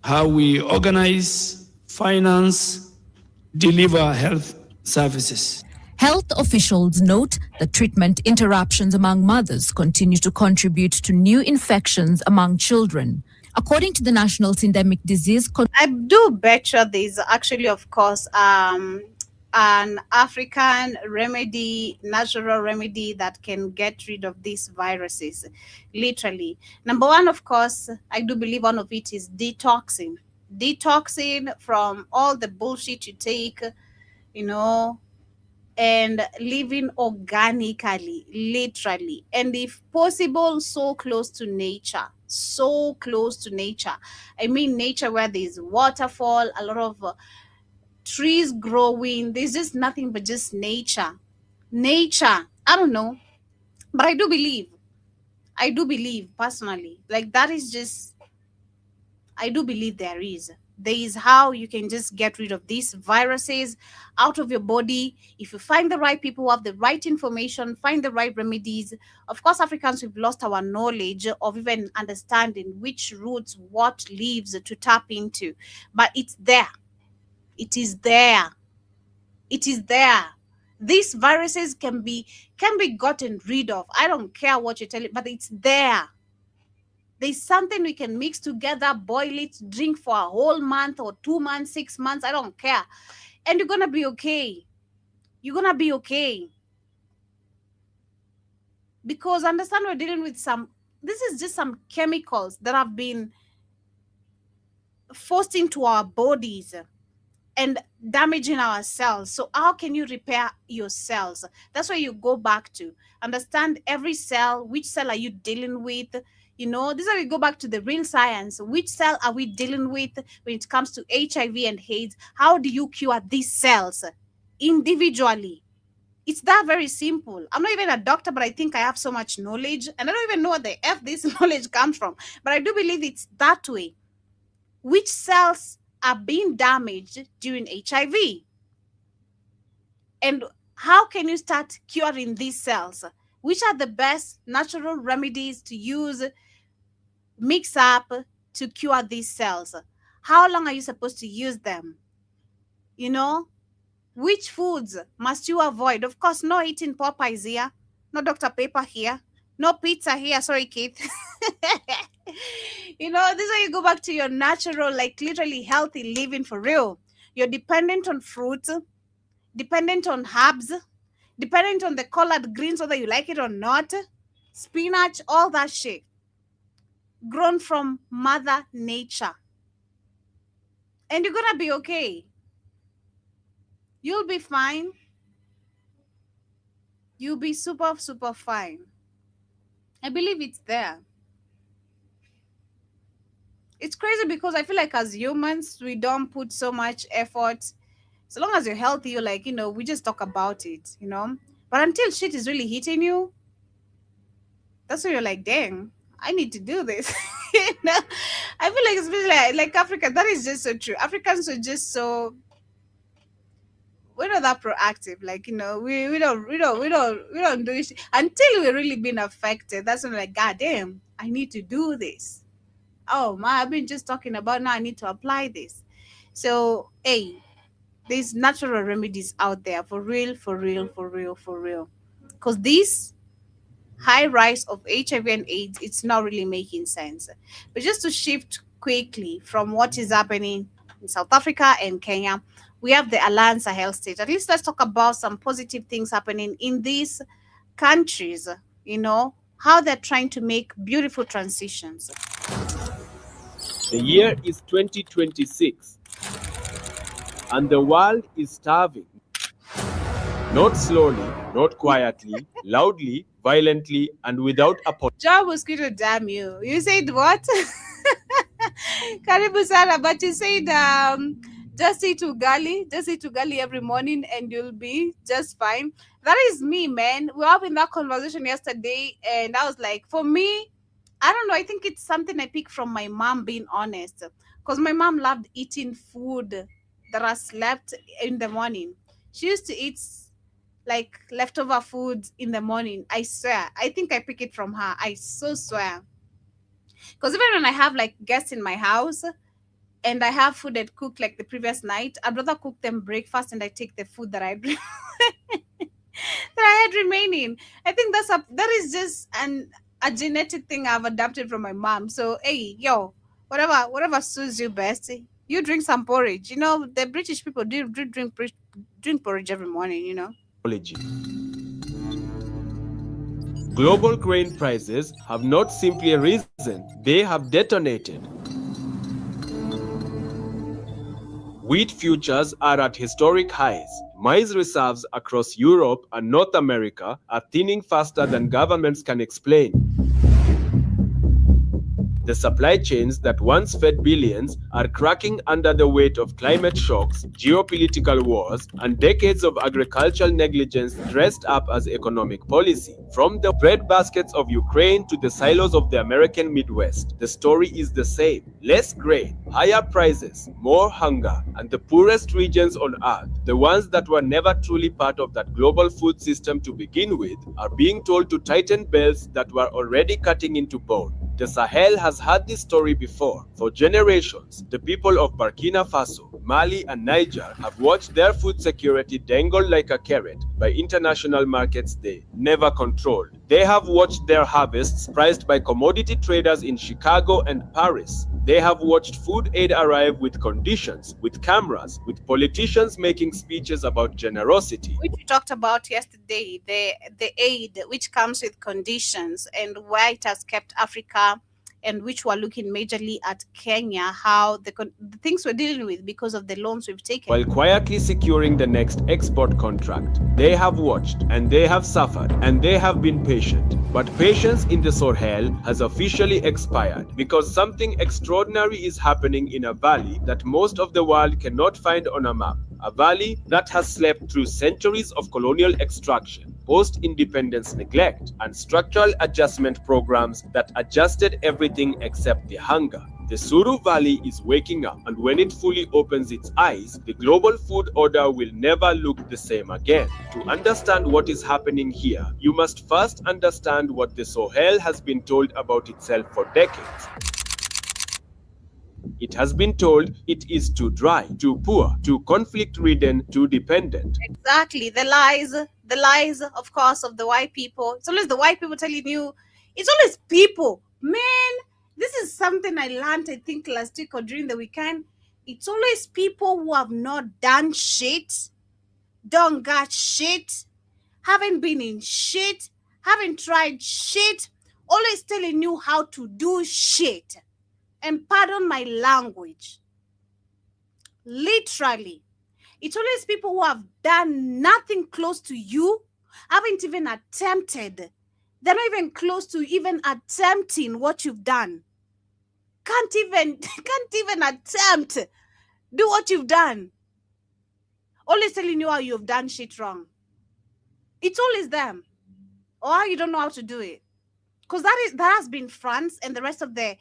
how we organize, finance, deliver health services. Health officials note that treatment interruptions among mothers continue to contribute to new infections among children. According to the National Syndemic Disease... I do bet you there's actually, of course, an African remedy, natural remedy that can get rid of these viruses. Literally. Number one, of course, I do believe one of it is detoxing. Detoxing from all the bullshit you take, you know, and living organically, literally, and if possible, so close to nature. So close to nature. I mean, nature where there's waterfall, a lot of trees growing. There's just nothing but just nature. Nature. I don't know, but I do believe. I do believe personally. Like that is just. I do believe there is. There is how you can just get rid of these viruses out of your body if you find the right people who have the right information, find the right remedies. Of course, Africans, we've lost our knowledge of even understanding which roots, what leaves to tap into, but it's there. It is there. It is there. These viruses can be gotten rid of. I don't care what you tell it, but it's there. There's something we can mix together, boil it, drink for a whole month or 2 months, 6 months. I don't care. And you're going to be okay. You're going to be okay. Because understand, we're dealing with this is just some chemicals that have been forced into our bodies and damaging our cells. So how can you repair your cells? That's where you go back to. Understand every cell. Which cell are you dealing with? You know, this is how we go back to the real science. Which cell are we dealing with when it comes to HIV and AIDS? How do you cure these cells individually? It's that very simple. I'm not even a doctor, but I think I have so much knowledge. And I don't even know what the F this knowledge comes from. But I do believe it's that way. Which cells are being damaged during HIV? And how can you start curing these cells? Which are the best natural remedies to use, mix up to cure these cells? How long are you supposed to use them? You know, which foods must you avoid? Of course, no eating Popeyes here, no Dr. Pepper here, no pizza here. Sorry, Kate. You know, this is where you go back to your natural, like literally healthy living for real. You're dependent on fruit, dependent on herbs, dependent on the colored greens, whether you like it or not, spinach, all that shit, grown from Mother Nature. And you're gonna be okay. You'll be fine. You'll be super, super fine. I believe it's there. It's crazy because I feel like as humans, we don't put so much effort. So long as you're healthy, you're like, you know, we just talk about it, you know. But until shit is really hitting you, that's when you're like, dang, I need to do this. You know? I feel like especially like Africa, that is just so true. Africans are just so, we're not that proactive. Like, you know, we don't do it until we're really being affected. That's when we're like, God damn, I need to do this. Oh my, I've been just talking about, now I need to apply this. So hey, there's natural remedies out there for real, for real, for real, for real. Because this high rise of HIV and AIDS, it's not really making sense. But just to shift quickly from what is happening in South Africa and Kenya, we have the Alliance Health State. At least let's talk about some positive things happening in these countries, you know, how they're trying to make beautiful transitions. The year is 2026, and the world is starving. Not slowly, not quietly, loudly, violently, and without apology. Job mosquito, damn you. You said what? Karibu sana, but you said just eat ugali every morning and you'll be just fine. That is me, man. We were having that conversation yesterday, and I was like, for me, I don't know. I think it's something I picked from my mom, being honest. Because my mom loved eating food that was left in the morning. She used to eat like leftover food in the morning. I swear. I think I pick it from her. I so swear. Because even when I have like guests in my house and I have food that cooked like the previous night, I'd rather cook them breakfast and I take the food that I had remaining. I think that is just a genetic thing I've adapted from my mom. So hey, yo, whatever suits you best, You drink some porridge. You know, the British people do drink porridge every morning, you know. Global grain prices have not simply risen, they have detonated. Wheat futures are at historic highs. Maize reserves across Europe and North America are thinning faster than governments can explain. The supply chains that once fed billions are cracking under the weight of climate shocks, geopolitical wars, and decades of agricultural negligence dressed up as economic policy. From the bread baskets of Ukraine to the silos of the American Midwest, the story is the same. Less grain, higher prices, more hunger, and the poorest regions on earth, the ones that were never truly part of that global food system to begin with, are being told to tighten belts that were already cutting into bone. The Sahel has had this story before. For generations, the people of Burkina Faso, Mali, and Niger have watched their food security dangle like a carrot by international markets they never controlled. They have watched their harvests priced by commodity traders in Chicago and Paris. They have watched food aid arrive with conditions, with cameras, with politicians making speeches about generosity. Which we talked about yesterday, the aid which comes with conditions and where it has kept Africa, and which we're looking majorly at Kenya, how the things we're dealing with because of the loans we've taken. While quietly securing the next export contract, they have watched and they have suffered and they have been patient. But patience in the Sahel has officially expired because something extraordinary is happening in a valley that most of the world cannot find on a map. A valley that has slept through centuries of colonial extraction, post-independence neglect, and structural adjustment programs that adjusted everything except the hunger. The Suru Valley is waking up, and when it fully opens its eyes, the global food order will never look the same again. To understand what is happening here, you must first understand what the Sahel has been told about itself for decades. It has been told it is too dry, too poor, too conflict-ridden, too dependent. Exactly. The lies, of course, of the white people. It's always the white people telling you, it's always people. Man, this is something I learned, I think, last week or during the weekend. It's always people who have not done shit, don't got shit, haven't been in shit, haven't tried shit, always telling you how to do shit. And pardon my language. Literally. It's always people who have done nothing close to you, haven't even attempted. They're not even close to even attempting what you've done. Can't even attempt do what you've done. Always telling you how you've done shit wrong. It's always them. Or how you don't know how to do it. Because that has been France and the rest of the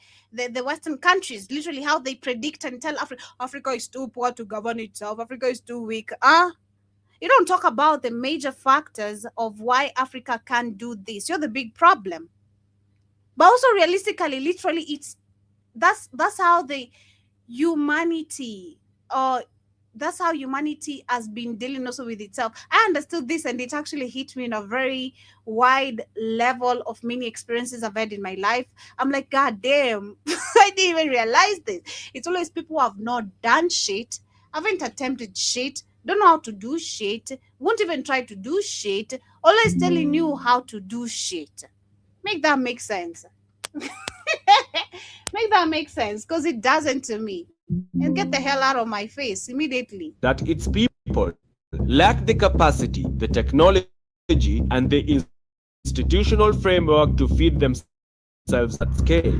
Western countries, literally how they predict and tell Africa is too poor to govern itself. Africa is too weak. You don't talk about the major factors of why Africa can't do this. You're the big problem. But also realistically, literally, that's how the humanity that's how humanity has been dealing also with itself. I understood this and it actually hit me in a very wide level of many experiences I've had in my life. I'm like, God damn, I didn't even realize this. It's always people who have not done shit, haven't attempted shit, don't know how to do shit, won't even try to do shit, always telling you how to do shit. Make that make sense. Make that make sense, because it doesn't to me. And get the hell out of my face immediately. That its people lack the capacity, the technology, and the institutional framework to feed themselves at scale.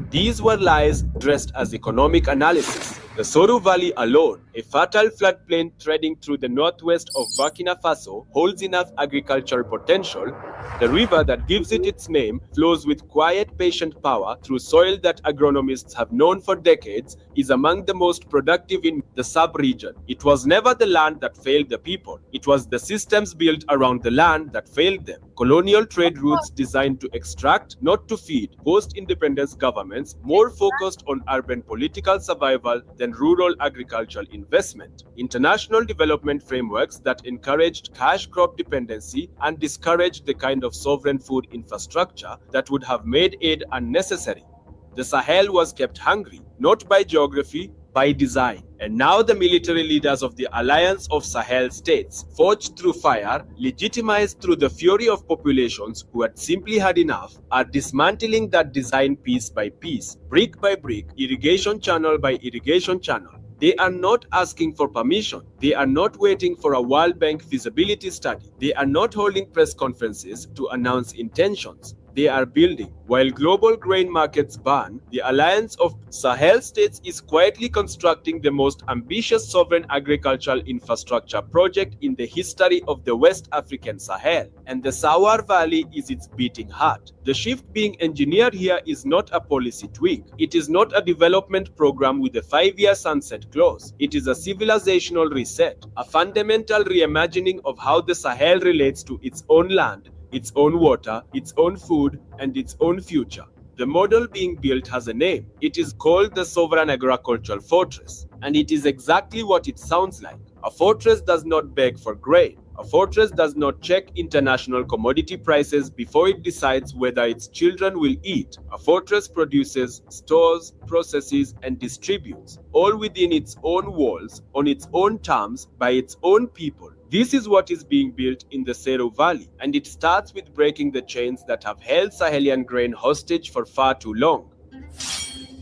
These were lies dressed as economic analysis. The Suru Valley alone, a fertile floodplain threading through the northwest of Burkina Faso, holds enough agricultural potential. The river that gives it its name flows with quiet, patient power through soil that agronomists have known for decades is among the most productive in the sub-region. It was never the land that failed the people. It was the systems built around the land that failed them. Colonial trade routes designed to extract, not to feed, post-independence governments more focused on urban political survival than rural agricultural investment. International development frameworks that encouraged cash crop dependency and discouraged the kind of sovereign food infrastructure that would have made aid unnecessary. The Sahel was kept hungry, not by geography, by design. And now the military leaders of the Alliance of Sahel States, forged through fire, legitimized through the fury of populations who had simply had enough, are dismantling that design piece by piece, brick by brick, irrigation channel by irrigation channel. They are not asking for permission. They are not waiting for a World Bank feasibility study. They are not holding press conferences to announce intentions. They are building. While global grain markets burn, the Alliance of Sahel States is quietly constructing the most ambitious sovereign agricultural infrastructure project in the history of the West African Sahel, and the Sawar Valley is its beating heart. The shift being engineered here is not a policy tweak. It is not a development program with a 5-year sunset clause. It is a civilizational reset, a fundamental reimagining of how the Sahel relates to its own land, its own water, its own food, and its own future. The model being built has a name. It is called the Sovereign Agricultural Fortress, and it is exactly what it sounds like. A fortress does not beg for grain. A fortress does not check international commodity prices before it decides whether its children will eat. A fortress produces, stores, processes, and distributes, all within its own walls, on its own terms, by its own people. This is what is being built in the Seru Valley, and it starts with breaking the chains that have held Sahelian grain hostage for far too long.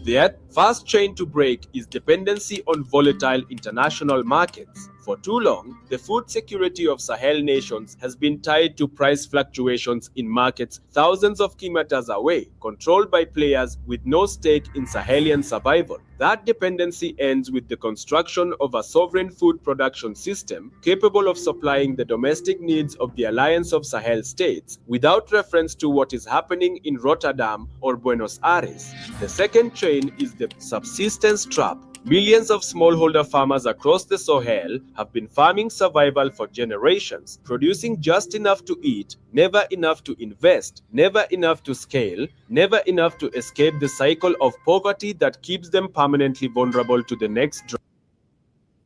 The first chain to break is dependency on volatile international markets. For too long, the food security of Sahel nations has been tied to price fluctuations in markets thousands of kilometers away, controlled by players with no stake in Sahelian survival. That dependency ends with the construction of a sovereign food production system capable of supplying the domestic needs of the Alliance of Sahel States without reference to what is happening in Rotterdam or Buenos Aires. The second chain is the subsistence trap. Millions of smallholder farmers across the Sahel have been farming survival for generations, producing just enough to eat, never enough to invest, never enough to scale, never enough to escape the cycle of poverty that keeps them permanently vulnerable to the next drought.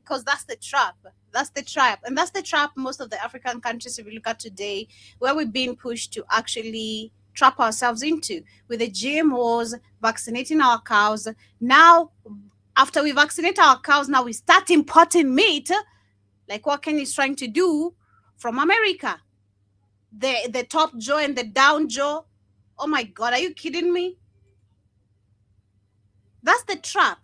Because that's the trap. That's the trap. And that's the trap most of the African countries, if you look at today, where we're being pushed to actually trap ourselves into with the GMOs, vaccinating our cows. Now, after we vaccinate our cows, now we start importing meat, like what Kenya is trying to do from America. The top jaw and the down jaw. Oh my God, are you kidding me? That's the trap.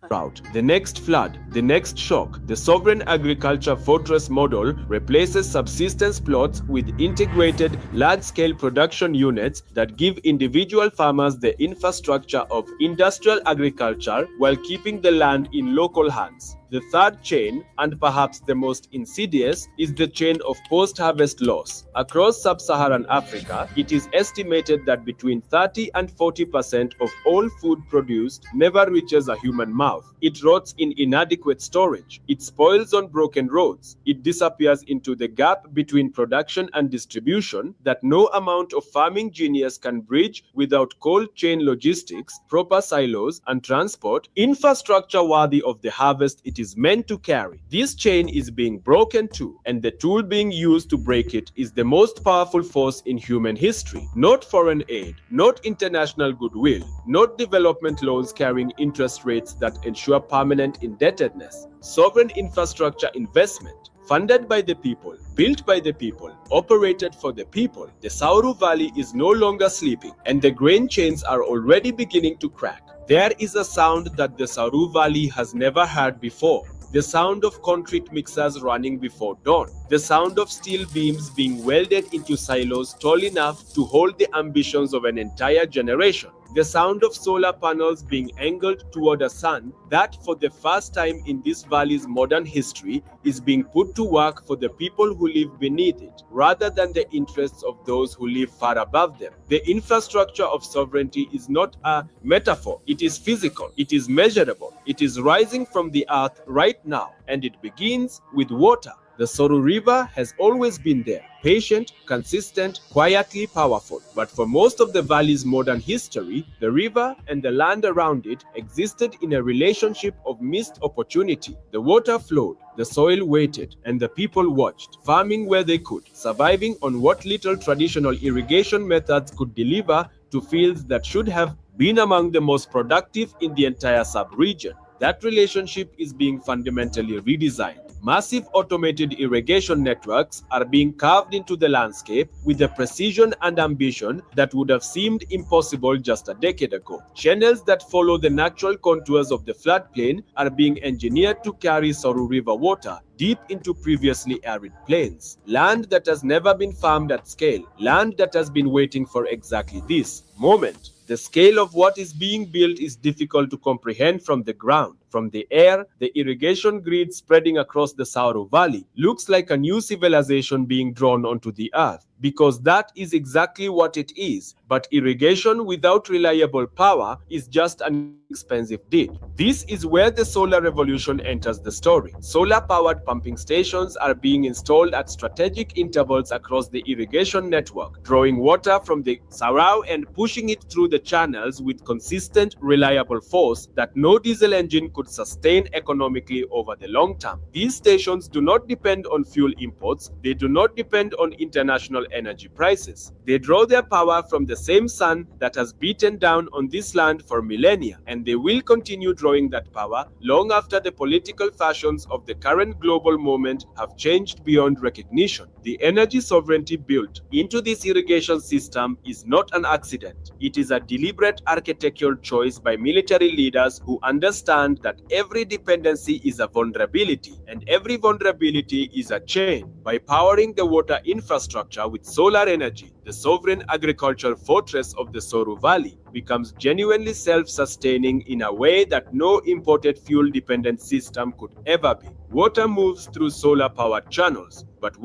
The next flood, the next shock, the sovereign agriculture fortress model replaces subsistence plots with integrated large-scale production units that give individual farmers the infrastructure of industrial agriculture while keeping the land in local hands. The third chain, and perhaps the most insidious, is the chain of post-harvest loss. Across sub-Saharan Africa, it is estimated that between 30 and 40% of all food produced never reaches a human mouth. It rots in inadequate storage. It spoils on broken roads. It disappears into the gap between production and distribution that no amount of farming genius can bridge without cold chain logistics, proper silos, and transport, infrastructure worthy of the harvest it is meant to carry. This chain is being broken too, and the tool being used to break it is the most powerful force in human history. Not foreign aid, not international goodwill, not development loans carrying interest rates that ensure permanent indebtedness. Sovereign infrastructure investment, funded by the people, built by the people, operated for the people. The Sauru Valley is no longer sleeping, and the grain chains are already beginning to crack. There is a sound that the Sauru Valley has never heard before. The sound of concrete mixers running before dawn. The sound of steel beams being welded into silos tall enough to hold the ambitions of an entire generation. The sound of solar panels being angled toward a sun that, for the first time in this valley's modern history, is being put to work for the people who live beneath it, rather than the interests of those who live far above them. The infrastructure of sovereignty is not a metaphor. It is physical. It is measurable. It is rising from the earth right now, and it begins with water. The Soru River has always been there, patient, consistent, quietly powerful. But for most of the valley's modern history, the river and the land around it existed in a relationship of missed opportunity. The water flowed, the soil waited, and the people watched, farming where they could, surviving on what little traditional irrigation methods could deliver to fields that should have been among the most productive in the entire sub-region. That relationship is being fundamentally redesigned. Massive automated irrigation networks are being carved into the landscape with a precision and ambition that would have seemed impossible just a decade ago. Channels that follow the natural contours of the floodplain are being engineered to carry Soru River water deep into previously arid plains. Land that has never been farmed at scale. Land that has been waiting for exactly this moment. The scale of what is being built is difficult to comprehend from the ground. From the air, the irrigation grid spreading across the Sauro Valley looks like a new civilization being drawn onto the earth, because that is exactly what it is. But irrigation without reliable power is just an expensive deed. This is where the solar revolution enters the story. Solar-powered pumping stations are being installed at strategic intervals across the irrigation network, drawing water from the Sarau and pushing it through the channels with consistent, reliable force that no diesel engine could sustain economically over the long term. These stations do not depend on fuel imports. They do not depend on international energy prices. They draw their power from the same sun that has beaten down on this land for millennia, and they will continue drawing that power long after the political fashions of the current global moment have changed beyond recognition. The energy sovereignty built into this irrigation system is not an accident. It is a deliberate architectural choice by military leaders who understand that every dependency is a vulnerability, and every vulnerability is a chain. By powering the water infrastructure with solar energy, the sovereign agricultural fortress of the Soru Valley becomes genuinely self-sustaining in a way that no imported fuel-dependent system could ever be. Water moves through solar-powered channels, but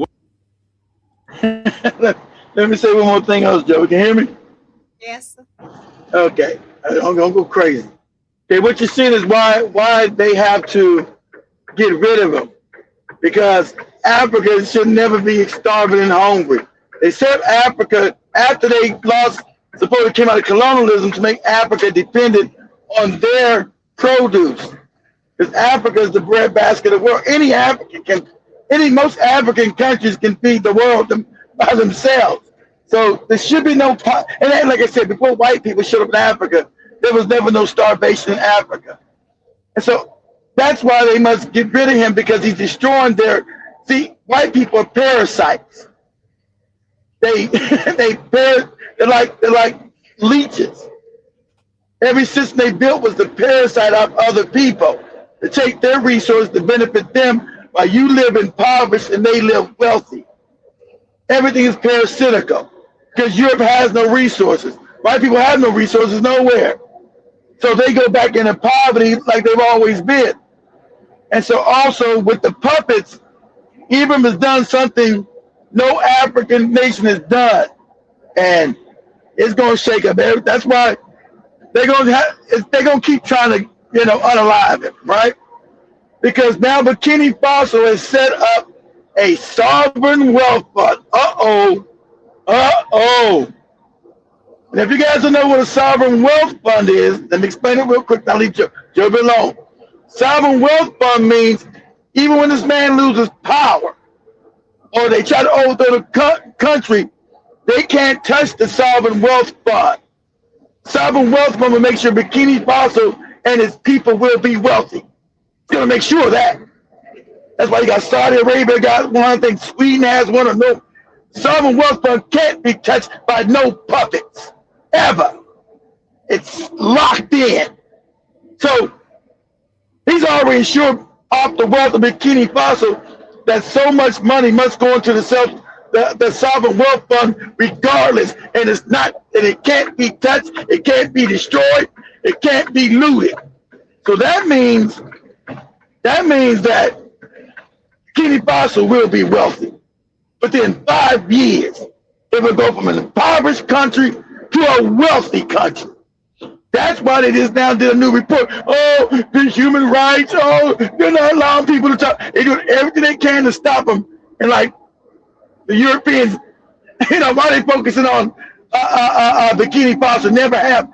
Let me say one more thing else, Joe. Can you hear me? Yes. Okay. I'm gonna go crazy. Okay, what you're seeing is why they have to get rid of them. Because Africa should never be starving and hungry. They set Africa after they lost, supposedly came out of colonialism, to make Africa dependent on their produce. Because Africa is the breadbasket of the world. Most African countries can feed the world by themselves. So there should be no, and like I said, before white people showed up in Africa, there was never no starvation in Africa. And so that's why they must get rid of him, because he's destroying see, white people are parasites. They're like leeches. Every system they built was to parasite out other people, to take their resources to benefit them while you live impoverished and they live wealthy. Everything is parasitical because Europe has no resources. White people have no resources nowhere. So they go back into poverty like they've always been. And so also with the puppets, Ibram has done something no African nation has done. And it's going to shake up. That's why they're going to keep trying to, unalive him, right? Because now Burkina Faso has set up a sovereign wealth fund. And if you guys don't know what a sovereign wealth fund is, let me explain it real quick. I'll leave Joe alone. Sovereign wealth fund means even when this man loses power or they try to overthrow the country, they can't touch the sovereign wealth fund. Sovereign wealth fund will make sure Burkina Faso and its people will be wealthy. It's going to make sure of that. That's why you got Saudi Arabia got one. I think Sweden has one or no. Sovereign wealth fund can't be touched by no puppets, ever. It's locked in. So he's already ensured off the wealth of Burkina Faso that so much money must go into the sovereign wealth fund regardless, and it can't be touched, it can't be destroyed, it can't be looted. So that means that Burkina Faso will be wealthy. Within 5 years, it will go from an impoverished country to a wealthy country. That's why they just now did a new report. Oh, the human rights. Oh, they're not allowing people to talk. They're doing everything they can to stop them. And like the Europeans, why they focusing on Burkina Faso? Never have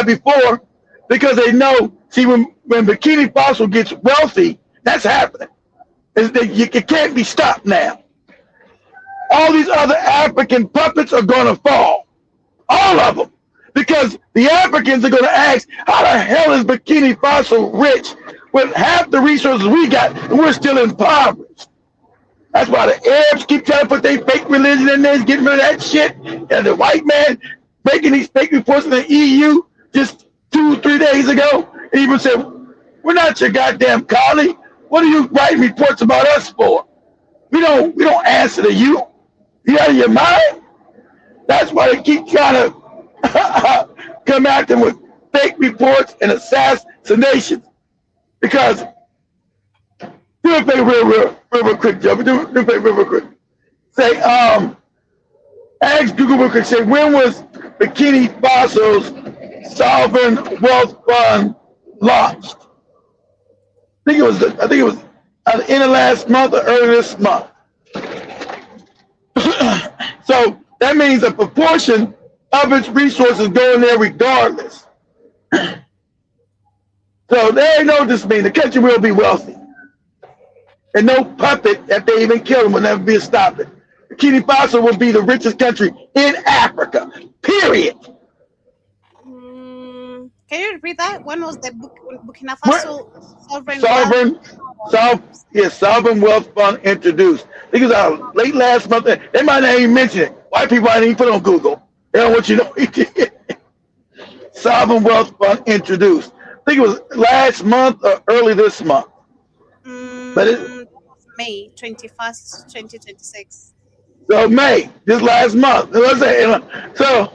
before, because they know. See, when Burkina Faso gets wealthy, that's happening. It can't be stopped now. All these other African puppets are going to fall. All of them. Because the Africans are going to ask, how the hell is Burkina Faso rich with half the resources we got, and we're still impoverished. That's why the Arabs keep trying to put their fake religion in there, getting rid of that shit. And the white man making these fake reports in the EU just 2-3 days ago, and even said, "We're not your goddamn colleague. What are you writing reports about us for? We don't answer to you. You out of your mind?" That's why they keep trying to come at them with fake reports and assassinations. Because do a favor real quick, Joe. Do a favor real quick. Say, ask Google real quick. Say, when was Bikini Faso's sovereign wealth fund launched? I think it was at the end of last month or early this month. So that means a proportion of its resources go in there regardless. So there ain't no dismay. The country will be wealthy. And no puppet, if they even kill him, will never be a stop it. Burkina Faso will be the richest country in Africa. Period. Can you repeat that? When was the Burkina Faso sovereign wealth fund introduced? I think it was late last month. They might not even mention it. White people might even put it on Google. They don't want you to know. Sovereign wealth fund introduced. I think it was last month or early this month. But it May 21st, 2026. So May, this last month. So,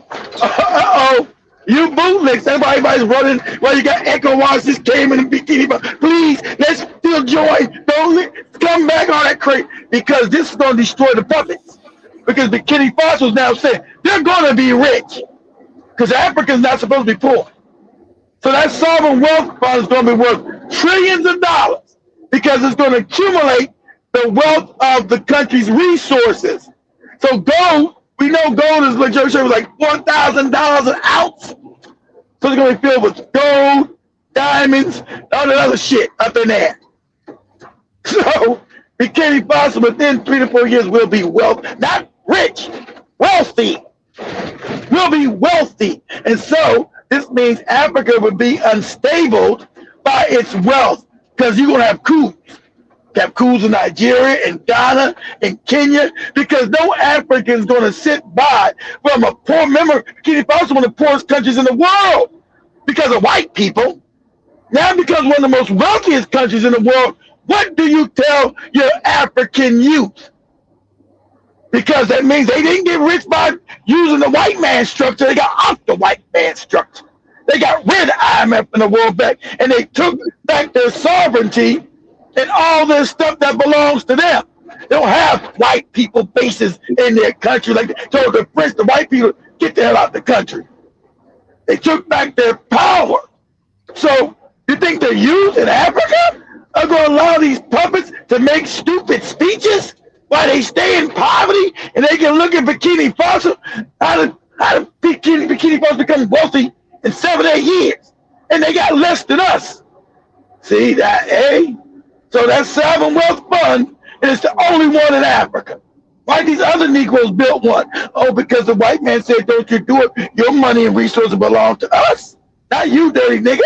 you bootlegs, everybody's running. Well, you got ECOWAS just came in a bikini, but please, let's still join. Don't come back on that crate because this is going to destroy the puppets. Because Bikini Faso is now saying they're going to be rich because Africa's not supposed to be poor. So that sovereign wealth fund is going to be worth trillions of dollars because it's going to accumulate the wealth of the country's resources. So gold, we know gold is like $4,000 an ounce. So it's going to be filled with gold, diamonds, all that other shit up in there. So Bikini Faso within 3 to 4 years will be not rich, wealthy. We'll be wealthy. And so this means Africa would be unstable by its wealth because you're going to have coups. You have coups in Nigeria and Ghana and Kenya because no African's going to sit by from a poor member. Bikini Faso is one of the poorest countries in the world because of white people. Now because one of the most wealthiest countries in the world, what do you tell your African youth? Because that means they didn't get rich by using the white man structure. They got off the white man structure. They got rid of the IMF and the World Bank, and they took back their sovereignty and all this stuff that belongs to them. They don't have white people bases in their country like they told the French, the white people, get the hell out of the country. They took back their power. So you think the youth in Africa are going to allow these puppets to make stupid speeches while they stay in poverty and they can look at Bikini Faso? How did Bikini Faso become wealthy in 7-8 years? And they got less than us. See that, eh? So that sovereign wealth fund is the only one in Africa. Why these other Negroes built one? Oh, because the white man said, don't you do it. Your money and resources belong to us. Not you, dirty nigga.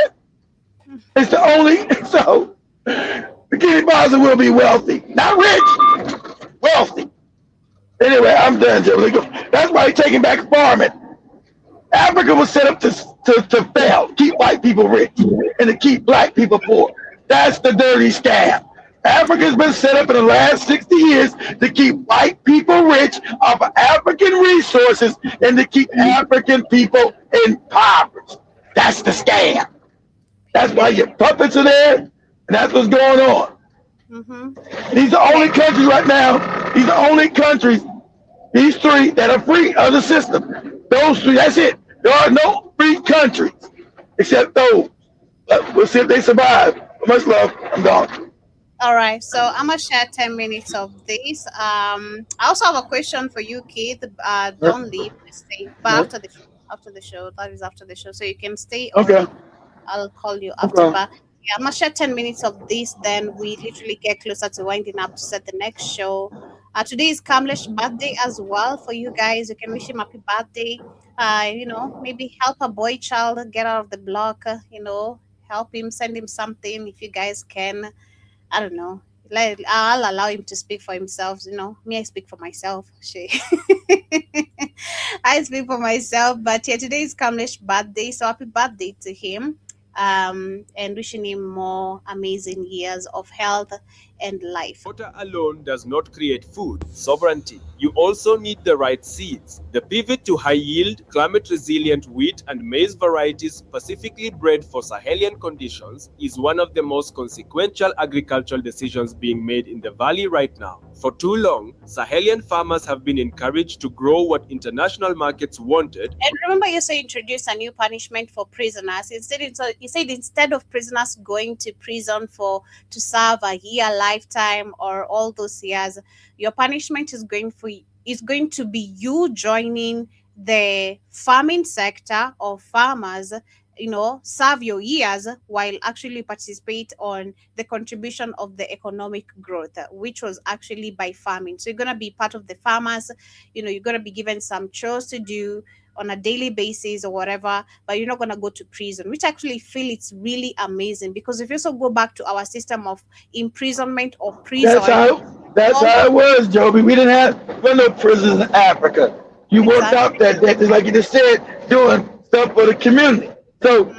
It's the only, so Bikini Faso will be wealthy. Not rich, wealthy. Anyway, I'm done, Joe. That's why they're taking back farming. Africa was set up to fail, keep white people rich, and to keep black people poor. That's the dirty scam. Africa's been set up in the last 60 years to keep white people rich off of African resources and to keep African people impoverished. That's the scam. That's why your puppets are there, and that's what's going on. Mm-hmm. These are the only countries right now, these are the only countries, these three that are free of the system. Those three, that's it. There are no free countries except those. We'll see if they survive. Much love. I'm gone. All right. So I'm going to share 10 minutes of this. I also have a question for you, Keith. Don't leave. Stay. But after the show. That is after the show. So you can stay. Okay. I'll call you after. Okay. But yeah, I'm going to share 10 minutes of this. Then we literally get closer to winding up to set the next show. Today is Kamlesh's birthday as well for you guys. You can wish him happy birthday. Maybe help a boy child get out of the block, help him, send him something if you guys can. I don't know. Like, I'll allow him to speak for himself. You know, me, I speak for myself. I speak for myself. But yeah, today is Kamlesh's birthday, so happy birthday to him. And wishing him more amazing years of health and life. Water alone does not create food sovereignty. You also need the right seeds. The pivot to high-yield, climate-resilient wheat and maize varieties specifically bred for Sahelian conditions is one of the most consequential agricultural decisions being made in the valley right now. For too long, Sahelian farmers have been encouraged to grow what international markets wanted. And remember, you also introduced a new punishment for prisoners. You said instead of prisoners going to prison to serve a year, lifetime, or all those years, your punishment is going to be you joining the farming sector of farmers, serve your years while actually participate on the contribution of the economic growth, which was actually by farming. So you're going to be part of the farmers, you're going to be given some chores to do on a daily basis or whatever, but you're not going to go to prison, which I actually feel it's really amazing, because if you also go back to our system of imprisonment or prison. That's how it was, Joby. We didn't have no prisons in Africa. You worked out that just like you just said, doing stuff for the community. So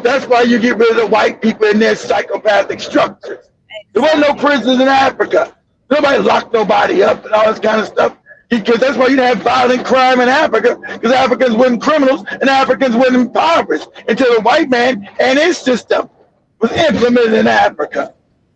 that's why you get rid of the white people in their psychopathic structures. There wasn't no prisons in Africa. Nobody locked nobody up and all this kind of stuff. Because that's why you didn't have violent crime in Africa, because Africans weren't criminals and Africans weren't impoverished until the white man and his system was implemented in Africa.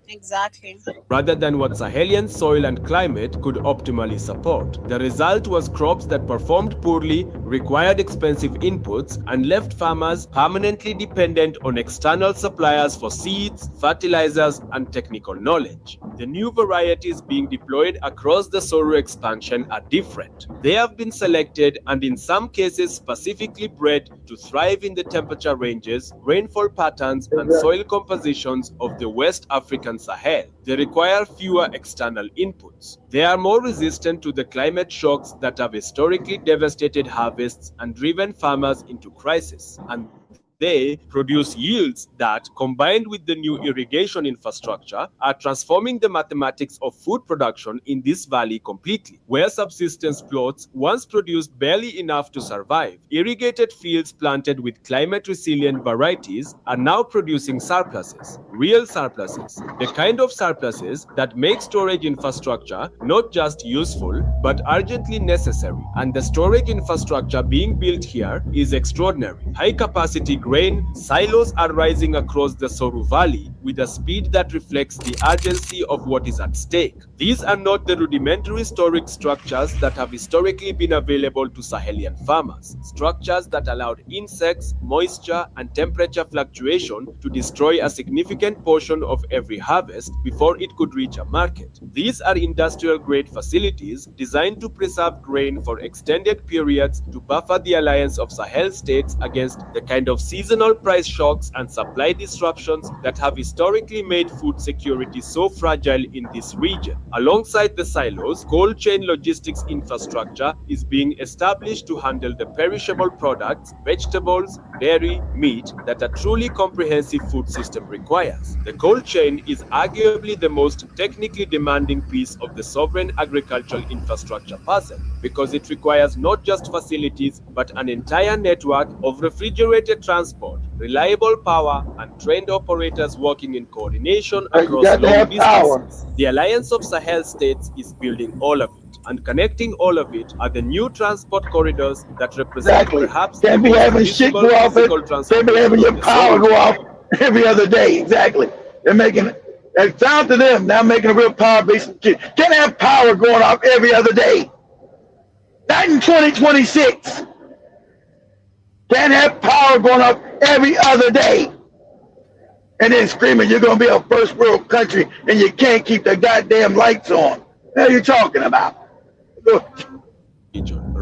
Exactly. Rather than what Sahelian soil and climate could optimally support. The result was crops that performed poorly, required expensive inputs, and left farmers permanently dependent on external suppliers for seeds, fertilizers, and technical knowledge. The new varieties being deployed across the Soro expansion are different. They have been selected and in some cases specifically bred to thrive in the temperature ranges, rainfall patterns, and soil compositions of the West African Sahel. They require fewer external inputs. They are more resistant to the climate shocks that have historically devastated harvests and driven farmers into crisis. And they produce yields that, combined with the new irrigation infrastructure, are transforming the mathematics of food production in this valley completely. Where subsistence plots once produced barely enough to survive, irrigated fields planted with climate-resilient varieties are now producing surpluses, real surpluses, the kind of surpluses that make storage infrastructure not just useful, but urgently necessary. And the storage infrastructure being built here is extraordinary. High-capacity grain silos are rising across the Soru Valley with a speed that reflects the urgency of what is at stake. These are not the rudimentary storage structures that have historically been available to Sahelian farmers, structures that allowed insects, moisture, and temperature fluctuation to destroy a significant portion of every harvest before it could reach a market. These are industrial-grade facilities designed to preserve grain for extended periods to buffer the alliance of Sahel states against the kind of seasonal price shocks and supply disruptions that have historically made food security so fragile in this region. Alongside the silos, cold chain logistics infrastructure is being established to handle the perishable products, vegetables, dairy, meat that a truly comprehensive food system requires. The cold chain is arguably the most technically demanding piece of the sovereign agricultural infrastructure puzzle, because it requires not just facilities but an entire network of refrigerated transport, reliable power, and trained operators working in coordination across long distances. The Alliance of Sahel States is building all of it, and connecting all of it are the new transport corridors that represent perhaps can't be having shit go off it. Can't be having your power go off every other day. Exactly. They're making it's down to them now, making a real power-based. Can't have power going off every other day. Not in 2026. Can't have power going off every other day. And then screaming you're going to be a first world country and you can't keep the goddamn lights on. What are you talking about?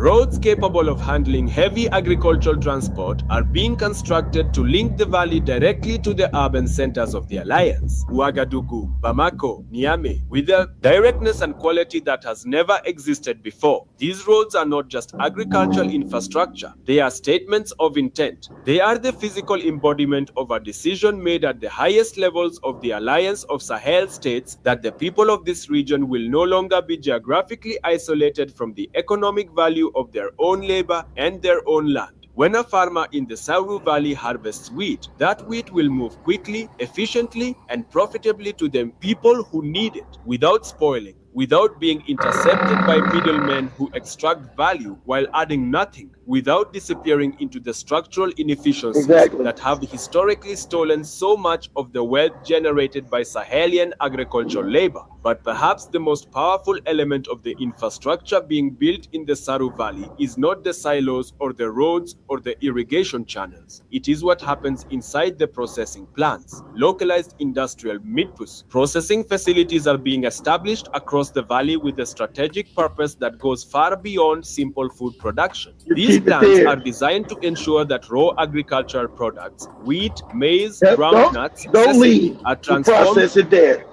Roads capable of handling heavy agricultural transport are being constructed to link the valley directly to the urban centers of the alliance, Ouagadougou, Bamako, Niamey, with a directness and quality that has never existed before. These roads are not just agricultural infrastructure, they are statements of intent. They are the physical embodiment of a decision made at the highest levels of the Alliance of Sahel states that the people of this region will no longer be geographically isolated from the economic value of their own labor and their own land. When a farmer in the Saru Valley harvests wheat, that wheat will move quickly, efficiently, and profitably to the people who need it without spoiling, without being intercepted by middlemen who extract value while adding nothing, without disappearing into the structural inefficiencies that have historically stolen so much of the wealth generated by Sahelian agricultural labor. But perhaps the most powerful element of the infrastructure being built in the Saru Valley is not the silos or the roads or the irrigation channels. It is what happens inside the processing plants. Localized industrial midpush processing facilities are being established across the valley with a strategic purpose that goes far beyond simple food production. These plants are designed to ensure that raw agricultural products, wheat, maize, groundnuts, sesame, are transformed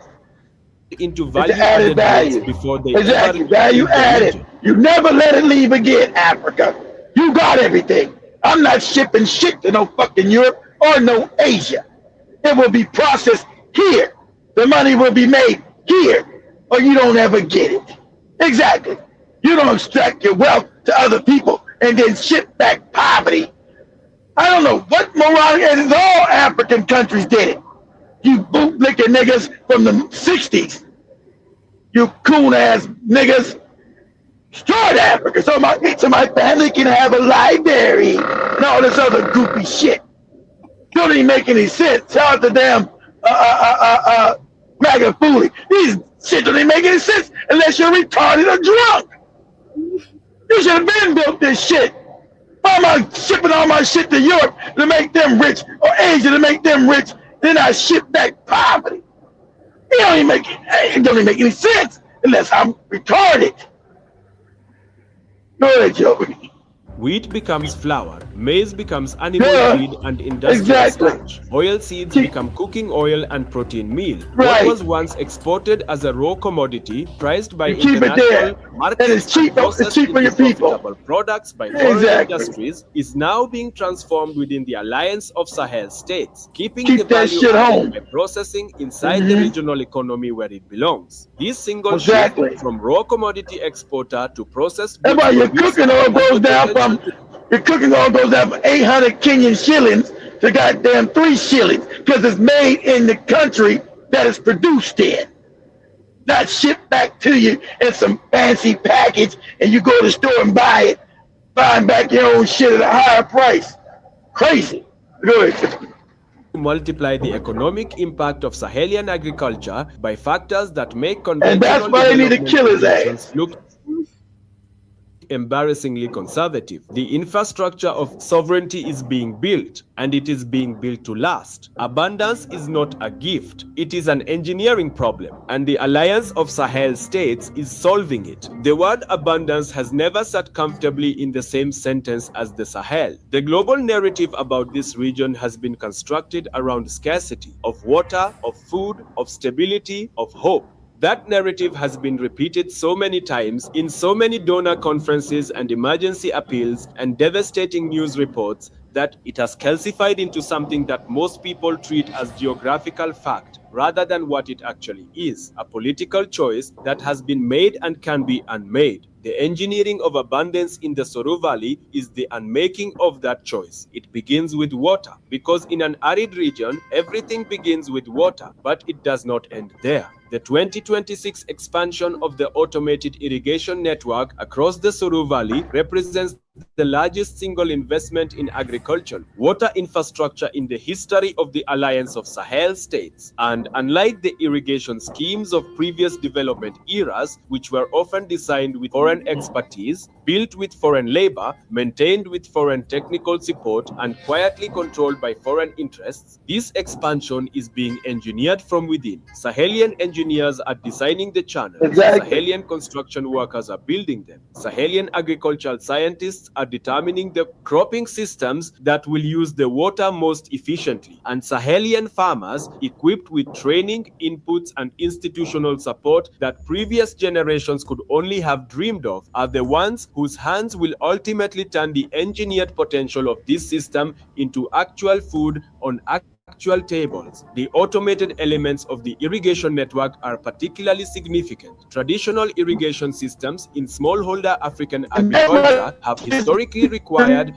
into value-added goods before they ever value added. You never let it leave again, Africa. You got everything. I'm not shipping shit to no fucking Europe or no Asia. It will be processed here. The money will be made here, or you don't ever get it. Exactly. You don't extract your wealth to other people and then ship back poverty. I don't know what moronic, and all African countries did it. You bootlicking niggas from the 60s. You coon-ass niggas destroyed Africa so my family can have a library and all this other goofy shit. Don't even make any sense. Shout out to damn MAGA fooling. These shit don't even make any sense unless you're retarded or drunk. You should have been built this shit. Why am I shipping all my shit to Europe to make them rich, or Asia to make them rich, then I ship back poverty? It don't even make any sense unless I'm retarded. Go ahead, Joe. Wheat becomes flour, maize becomes animal feed and industrial starch. Oil seeds become cooking oil and protein meal. What was once exported as a raw commodity, priced by international markets and processed into profitable products by foreign industries, is now being transformed within the Alliance of Sahel states, keeping the value added by processing inside the regional economy where it belongs. This single shift from raw commodity exporter to processed goods. That's why your cooking oil goes down from 800 Kenyan shillings to goddamn 3 shillings because it's made in the country that it's produced in. Not shipped back to you in some fancy package and you go to the store and buy it, buying back your own shit at a higher price. Crazy. Go ahead. Multiply the economic impact of Sahelian agriculture by factors that make conventional and that's why they need to kill his ass. Look embarrassingly conservative. The infrastructure of sovereignty is being built, and it is being built to last. Abundance is not a gift, it is an engineering problem, and the Alliance of Sahel states is solving it. The word abundance has never sat comfortably in the same sentence as the Sahel. The global narrative about this region has been constructed around scarcity of water, of food, of stability, of hope. That narrative has been repeated so many times in so many donor conferences and emergency appeals and devastating news reports that it has calcified into something that most people treat as geographical fact rather than what it actually is, a political choice that has been made and can be unmade. The engineering of abundance in the Soru Valley is the unmaking of that choice. It begins with water, because in an arid region, everything begins with water, but it does not end there. The 2026 expansion of the automated irrigation network across the Soru Valley represents the largest single investment in agricultural water infrastructure in the history of the Alliance of Sahel states. And unlike the irrigation schemes of previous development eras, which were often designed with foreign foreign expertise, built with foreign labor, maintained with foreign technical support, and quietly controlled by foreign interests, this expansion is being engineered from within. Sahelian engineers are designing the channels. Exactly. Sahelian construction workers are building them. Sahelian agricultural scientists are determining the cropping systems that will use the water most efficiently. And Sahelian farmers, equipped with training, inputs, and institutional support that previous generations could only have dreamed of, are the ones whose hands will ultimately turn the engineered potential of this system into actual food on actual tables. The automated elements of the irrigation network are particularly significant. Traditional irrigation systems in smallholder African agriculture have historically required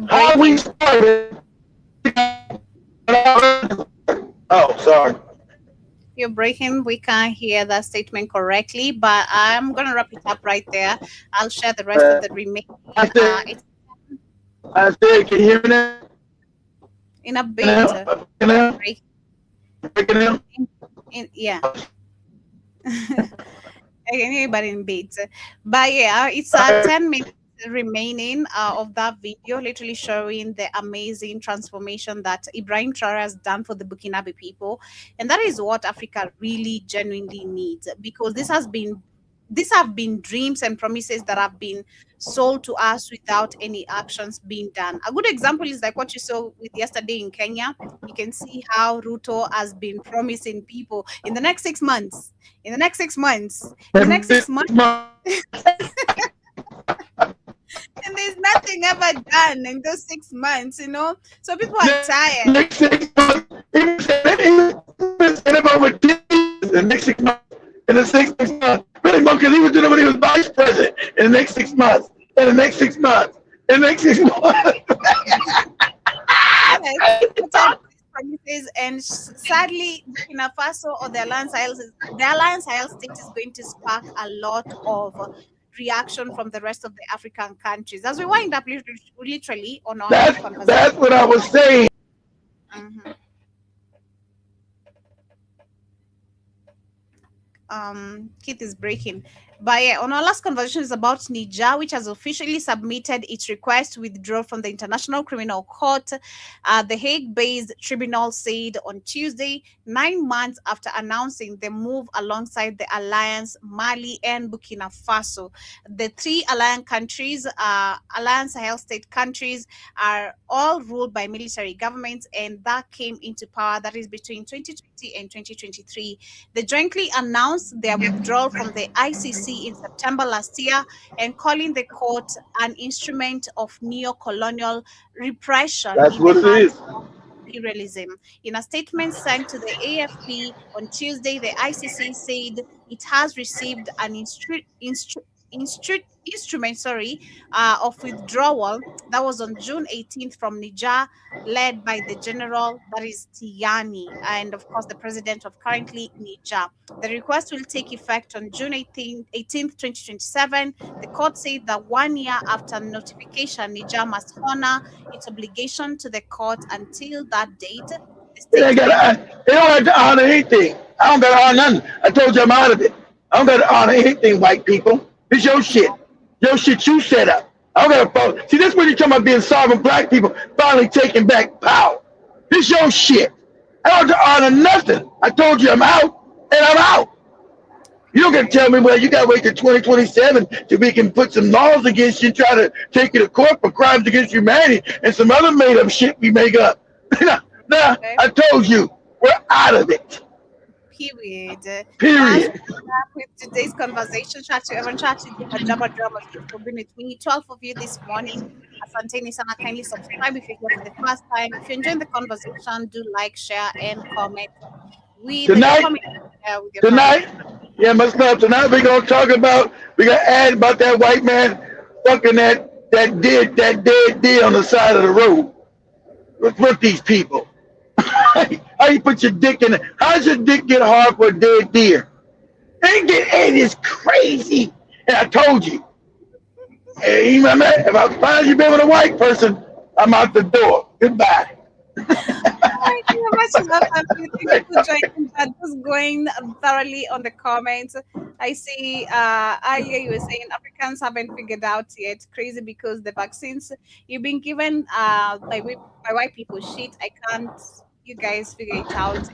how we started. Oh, sorry. You're breaking. We can't hear that statement correctly, but I'm going to wrap it up right there. I'll share the rest of the remaining. I said, can you hear me now? In a bit. Yeah. I can hear but in bits. But yeah, it's 10 minutes remaining of that video, literally showing the amazing transformation that Ibrahim Traore has done for the Burkinabe people. And that is what Africa really genuinely needs, because these have been dreams and promises that have been sold to us without any actions being done. A good example is like what you saw with yesterday in Kenya. You can see how Ruto has been promising people in the next 6 months, and there's nothing ever done in those 6 months, you know. So people are tired. The next 6 months, in the next 6 months, really, because he was doing it when he was vice president. In the next 6 months, Promises, and sadly, Burkina Faso or the Alliance Sahel state is going to spark a lot of reaction from the rest of the African countries. As we wind up literally on our conversation. That's what I was saying. Keith is breaking. But yeah, on our last conversation is about Niger, which has officially submitted its request to withdraw from the International Criminal Court. The Hague-based tribunal said on Tuesday, 9 months after announcing the move alongside the alliance, Mali and Burkina Faso. The three alliance countries, Alliance Sahel state countries, are all ruled by military governments, and that came into power, that is between 2020 and 2023. They jointly announced their withdrawal from the ICC in September last year, and calling the court an instrument of neo-colonial repression. That's what it is. Imperialism. In a statement sent to the AFP on Tuesday, the ICC said it has received an instrument of withdrawal that was on June 18th from Niger, led by the general, that is Tiani, and of course the president of currently Niger. The request will take effect on June 18th, 2027. The court said that 1 year after notification, Niger must honor its obligation to the court until that date. They don't have to honor anything. I don't got to honor nothing. I told you I'm out of it. I don't got to honor anything, white people. It's your shit. Your shit you set up. I don't got to follow. See, this is when you talking about being sovereign black people finally taking back power. This your shit. I don't have to honor nothing. I told you I'm out, and I'm out. You don't got to tell me, well, you got to wait till 2027 till we can put some laws against you and try to take you to court for crimes against humanity and some other made-up shit we make up. Now, I told you, we're out of it. Period. With today's conversation, chat to everyone, chat to Drama for being with me. 12 of you this morning. Asanteni sana, kindly subscribe if you're here for the first time. If you're enjoying the conversation, do like, share, and comment. Tonight, yeah, much love. Tonight we're gonna talk about, we're gonna add about that white man fucking that dead deer on the side of the road. With these people. How you put your dick in it? How does your dick get hard for a dead deer? It is crazy. And I told you. Hey, my man, if I find you been with a white person, I'm out the door. Goodbye. Thank you very much, Jonathan. Thank you for joining that. Just going thoroughly on the comments. I see earlier you were saying Africans haven't figured out yet. Crazy because the vaccines you've been given by white people. Shit, I can't. You guys figure it out.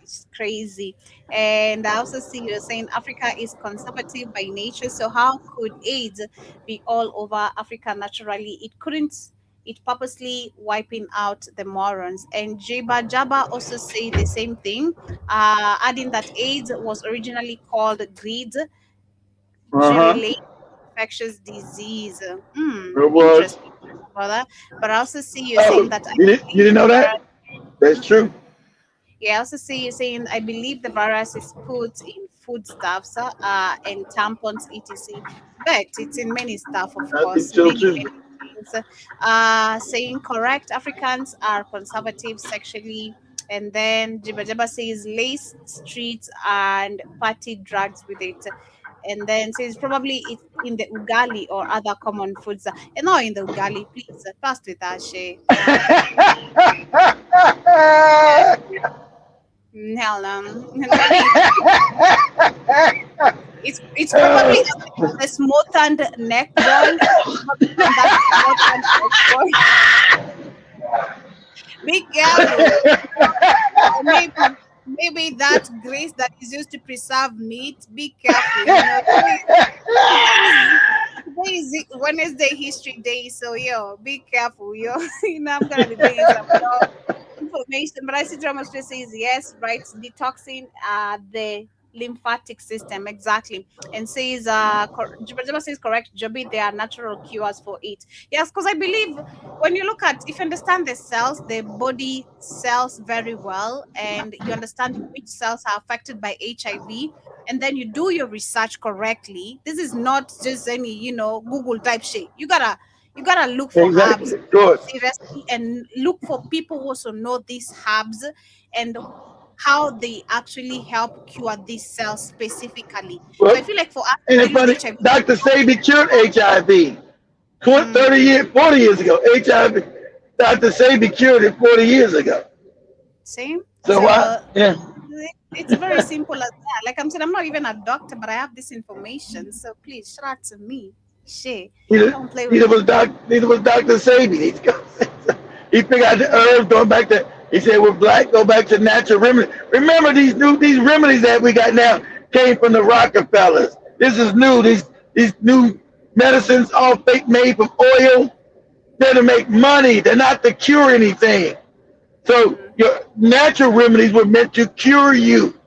It's crazy. And I also see you're saying Africa is conservative by nature. So how could AIDS be all over Africa naturally? It couldn't. It purposely wiping out the morons. And Jaba Jaba also say the same thing, adding that AIDS was originally called greed, Uh-huh. related infectious disease. It was. Interesting, brother. But I also see you saying Oh, that I you believe didn't the know that? virus. That's true. Yeah, I also see you saying I believe the virus is put in foodstuffs and tampons, etc. But it's in many stuff, of It's course, still many true. many things. Saying correct, Africans are conservative sexually. And then Jiba Jaba says lace streets and party drugs with it. And then says probably it's in the ugali or other common foods. And not in the ugali, please. Pass with that, Shay. Hell, maybe it's probably the smoothened neck bone. It's probably from that smoothened neck bone. Be careful. Or maybe that grease that is used to preserve meat. Be careful. Today is Wednesday History Day, so be careful, yo. I'm gonna be bringing some more information, but I see Drama Stress says yes, right? Detoxing the lymphatic system, exactly. And says Jabba says correct, Joby, they are natural cures for it. Yes, because I believe when you look at, if you understand the cells, the body cells very well, and you understand which cells are affected by HIV, and then you do your research correctly. This is not just any, Google type shit. You gotta look for herbs Exactly. Good. seriously and look for people who also know these herbs and how they actually help cure these cells specifically. So I Well, feel like for us and to it's deal with funny, HIV, Dr. Sabi cured HIV 20, mm, 30 years, 40 years ago. HIV, Dr. Sabi cured it 40 years ago. same. So why? So Yeah. it's very simple as that. Like I'm saying, I'm not even a doctor, but I have this information. So please shout out to me. Shit. Neither, Don't play with neither me. was Dr. Sabi. He figured out the herbs going back to. He said, "We're black. Go back to natural remedies." Remember these remedies that we got now came from the Rockefellers. This is new. These new medicines, all fake, made from oil. They're to make money. They're not to cure anything. So your natural remedies were meant to cure you.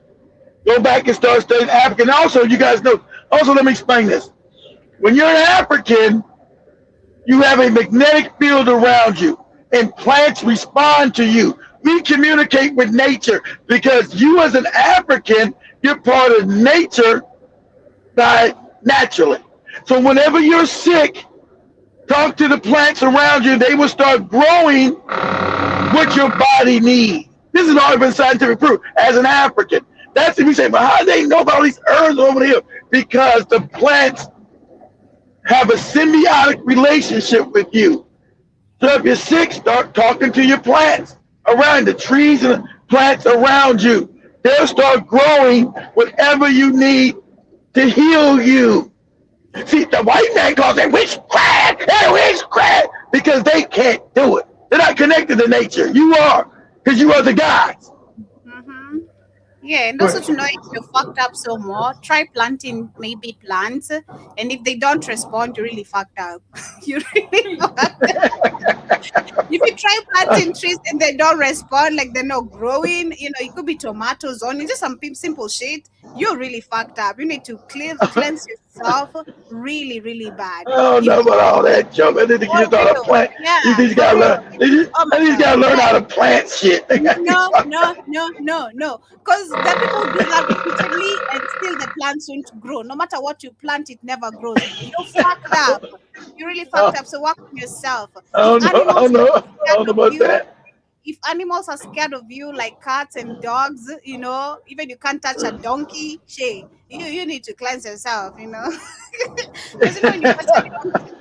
Go back and start studying African. Also, you guys know. Also, let me explain this. When you're an African, you have a magnetic field around you, and plants respond to you. We communicate with nature because you, as an African, you're part of nature by naturally. So whenever you're sick, talk to the plants around you. They will start growing what your body needs. This has already been scientific proof. As an African, that's if you say, "But how do they know about all these herbs over here?" Because the plants have a symbiotic relationship with you. So if you're sick, start talking to your plants around, the trees and the plants around you. They'll start growing whatever you need to heal you. See, the white man calls it witchcraft, witchcraft, because they can't do it. They're not connected to nature. You are, because you are the gods. Mm-hmm. Yeah, and also to know if you're fucked up so more, try planting maybe plants, and if they don't respond, you're really fucked up. You're really fucked up. If you try planting trees and they don't respond, like they're not growing, it could be tomatoes only, just some simple shit. You're really fucked up. You need to cleanse yourself really, really bad. I don't If know about all that junk. I need to for get start a real, plant. yeah, These for gotta real. learn. These Oh gotta my learn god, how to yeah. plant shit. They got me No, fucked no, up. no, no, no, no. Because the people do that repeatedly and still the plants won't grow. No matter what you plant, it never grows. You're fucked up. You're really fucked up. So work on yourself. I If don't know. I animals don't know. are I scared don't know of about you, that. if animals are scared of you, like cats and dogs, even you can't touch a donkey, you need to cleanse yourself, because when you touch a donkey,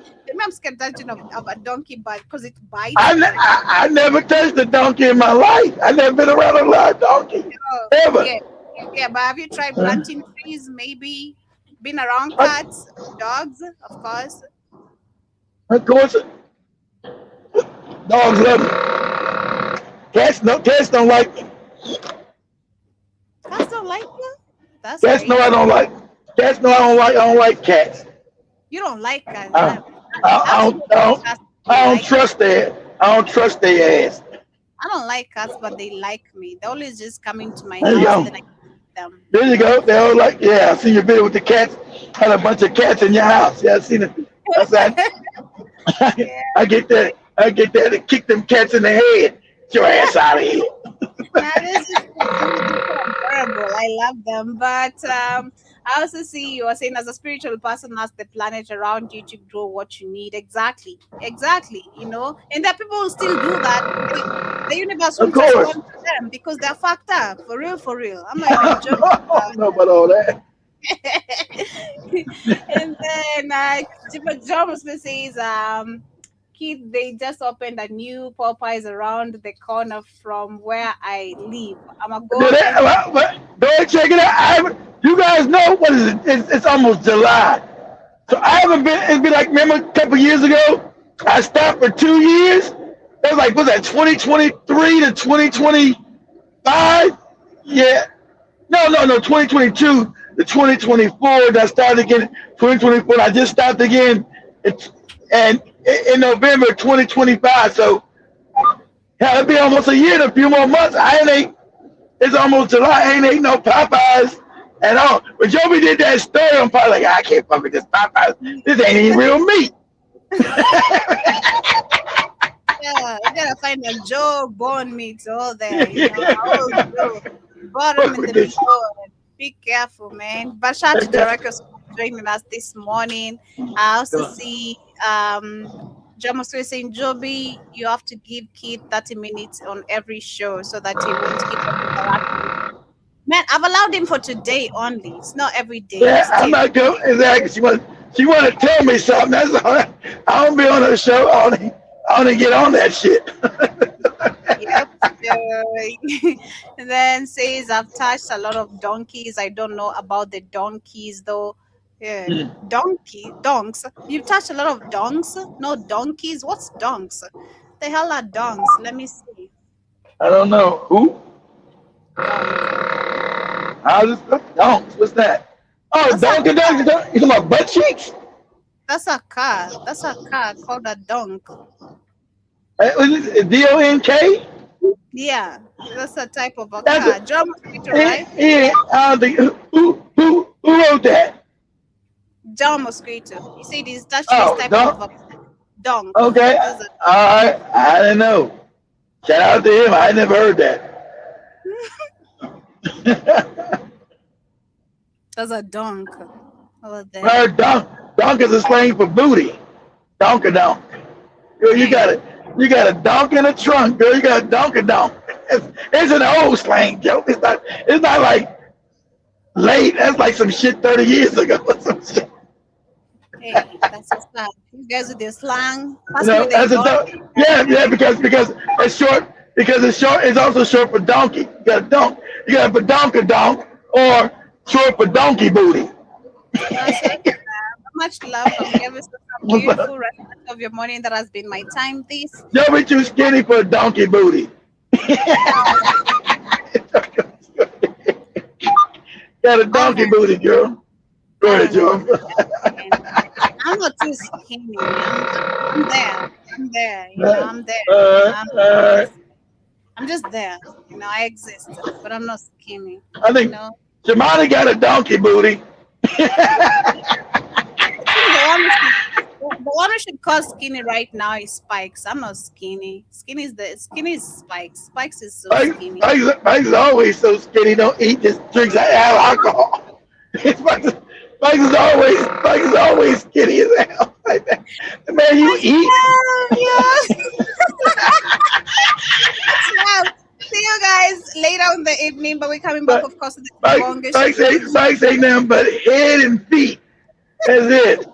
I'm scared touching of a donkey bite because it bites. I never touched a donkey in my life. I never been around a live donkey. Ever. Yeah, but have you tried planting trees? Maybe been around cats, dogs, of course. Of course, dogs love me. Cats don't like me. Cats don't like you? That's Cats know I don't like. Cats know I don't like cats. You don't like cats. I don't trust their. I don't trust their ass. I don't like cats, but they like me. They always just come into my There you house go. and I feed them. There you go. They all like, yeah. I seen your video with the cats. Had a bunch of cats in your house. Yeah, I seen it. That's that. I get that. I get that to kick them cats in the head. Get your ass out of here. That is just adorable. I love them. But I also see you are saying as a spiritual person, ask the planet around you to grow what you need. Exactly. You know, and there are people who still do that. The universe will respond to them because they're fucked up. For real. I'm not even joking. I don't know about all that. And then John says, Keith, they just opened a new Popeyes around the corner from where I live. I'm gonna go. Go ahead, check it out. You guys know what is it? It's almost July, so I haven't been. It's been like, remember a couple years ago, I stopped for 2 years. That was like, what's that? 2023 to 2025? Yeah. No. 2022 to 2024. I started again 2024. I just stopped again. And in November 2025. So yeah, it'll be almost a year in a few more months. It's almost July. I ain't ate no Popeyes at all. When Joby did that story, I'm probably like, I can't fuck with this Popeyes. This ain't even real meat. Yeah, you gotta find a Joe bone meat all there. You know, bottom in the middle. Be careful, man. But shout out to directors for joining us this morning. I also see Jamos saying, Joby, you have to give Keith 30 minutes on every show so that he won't keep interrupting. Man, I've allowed him for today only. It's not every day. Yeah, I'm not going. Exactly. She want to tell me something. That's all. I don't be on her show. I only get on that shit. Yep. And then says, I've touched a lot of donkeys. I don't know about the donkeys though. Yeah. Donks. You've touched a lot of donks? No donkeys? What's donks? The hell are donks? Let me see. I don't know. Who? Donks. What's that? Oh, donk. You talking about butt cheeks? That's a car. That's a car called a donk. D-O-N-K? Yeah, that's a type of a car. Drum mosquito, right? Yeah, I don't think. Who wrote that? Drum mosquito. You see, this type of a donk. Okay, all right. I didn't know. Shout out to him. I never heard that. That's a donk over there. Donk is a slang for booty. Donk-a-donk. Girl, you got a donk in a trunk, girl. You got a donk-a-donk. It's an old slang joke. It's not like late. That's like some shit 30 years ago or some shit. Hey, that's a slang. You guys with your slang. Yeah, because it's short. Because it's short. It's also short for donkey. You got a donk. You got a donk-a-donk or short for donkey booty. Much love from you. Some beautiful rest of your morning. That has been my time. This. Don't be too skinny for a donkey booty. Got a donkey booty, girl. Go ahead, Joe. I'm not too skinny. I'm there. You know, I'm there. I'm just there. You know, I exist, but I'm not skinny. I think Jamani got a donkey booty. The one who should call skinny right now is Spikes. I'm not skinny. Skinny is Spikes. Spikes is so skinny. Spikes is always so skinny. Don't eat, just drinks alcohol. Spikes is always skinny as hell. Like that. Man, you eat. See you guys later in the evening, but we're coming back, of course, to the Spikes ain't nothing but head and feet. That's it.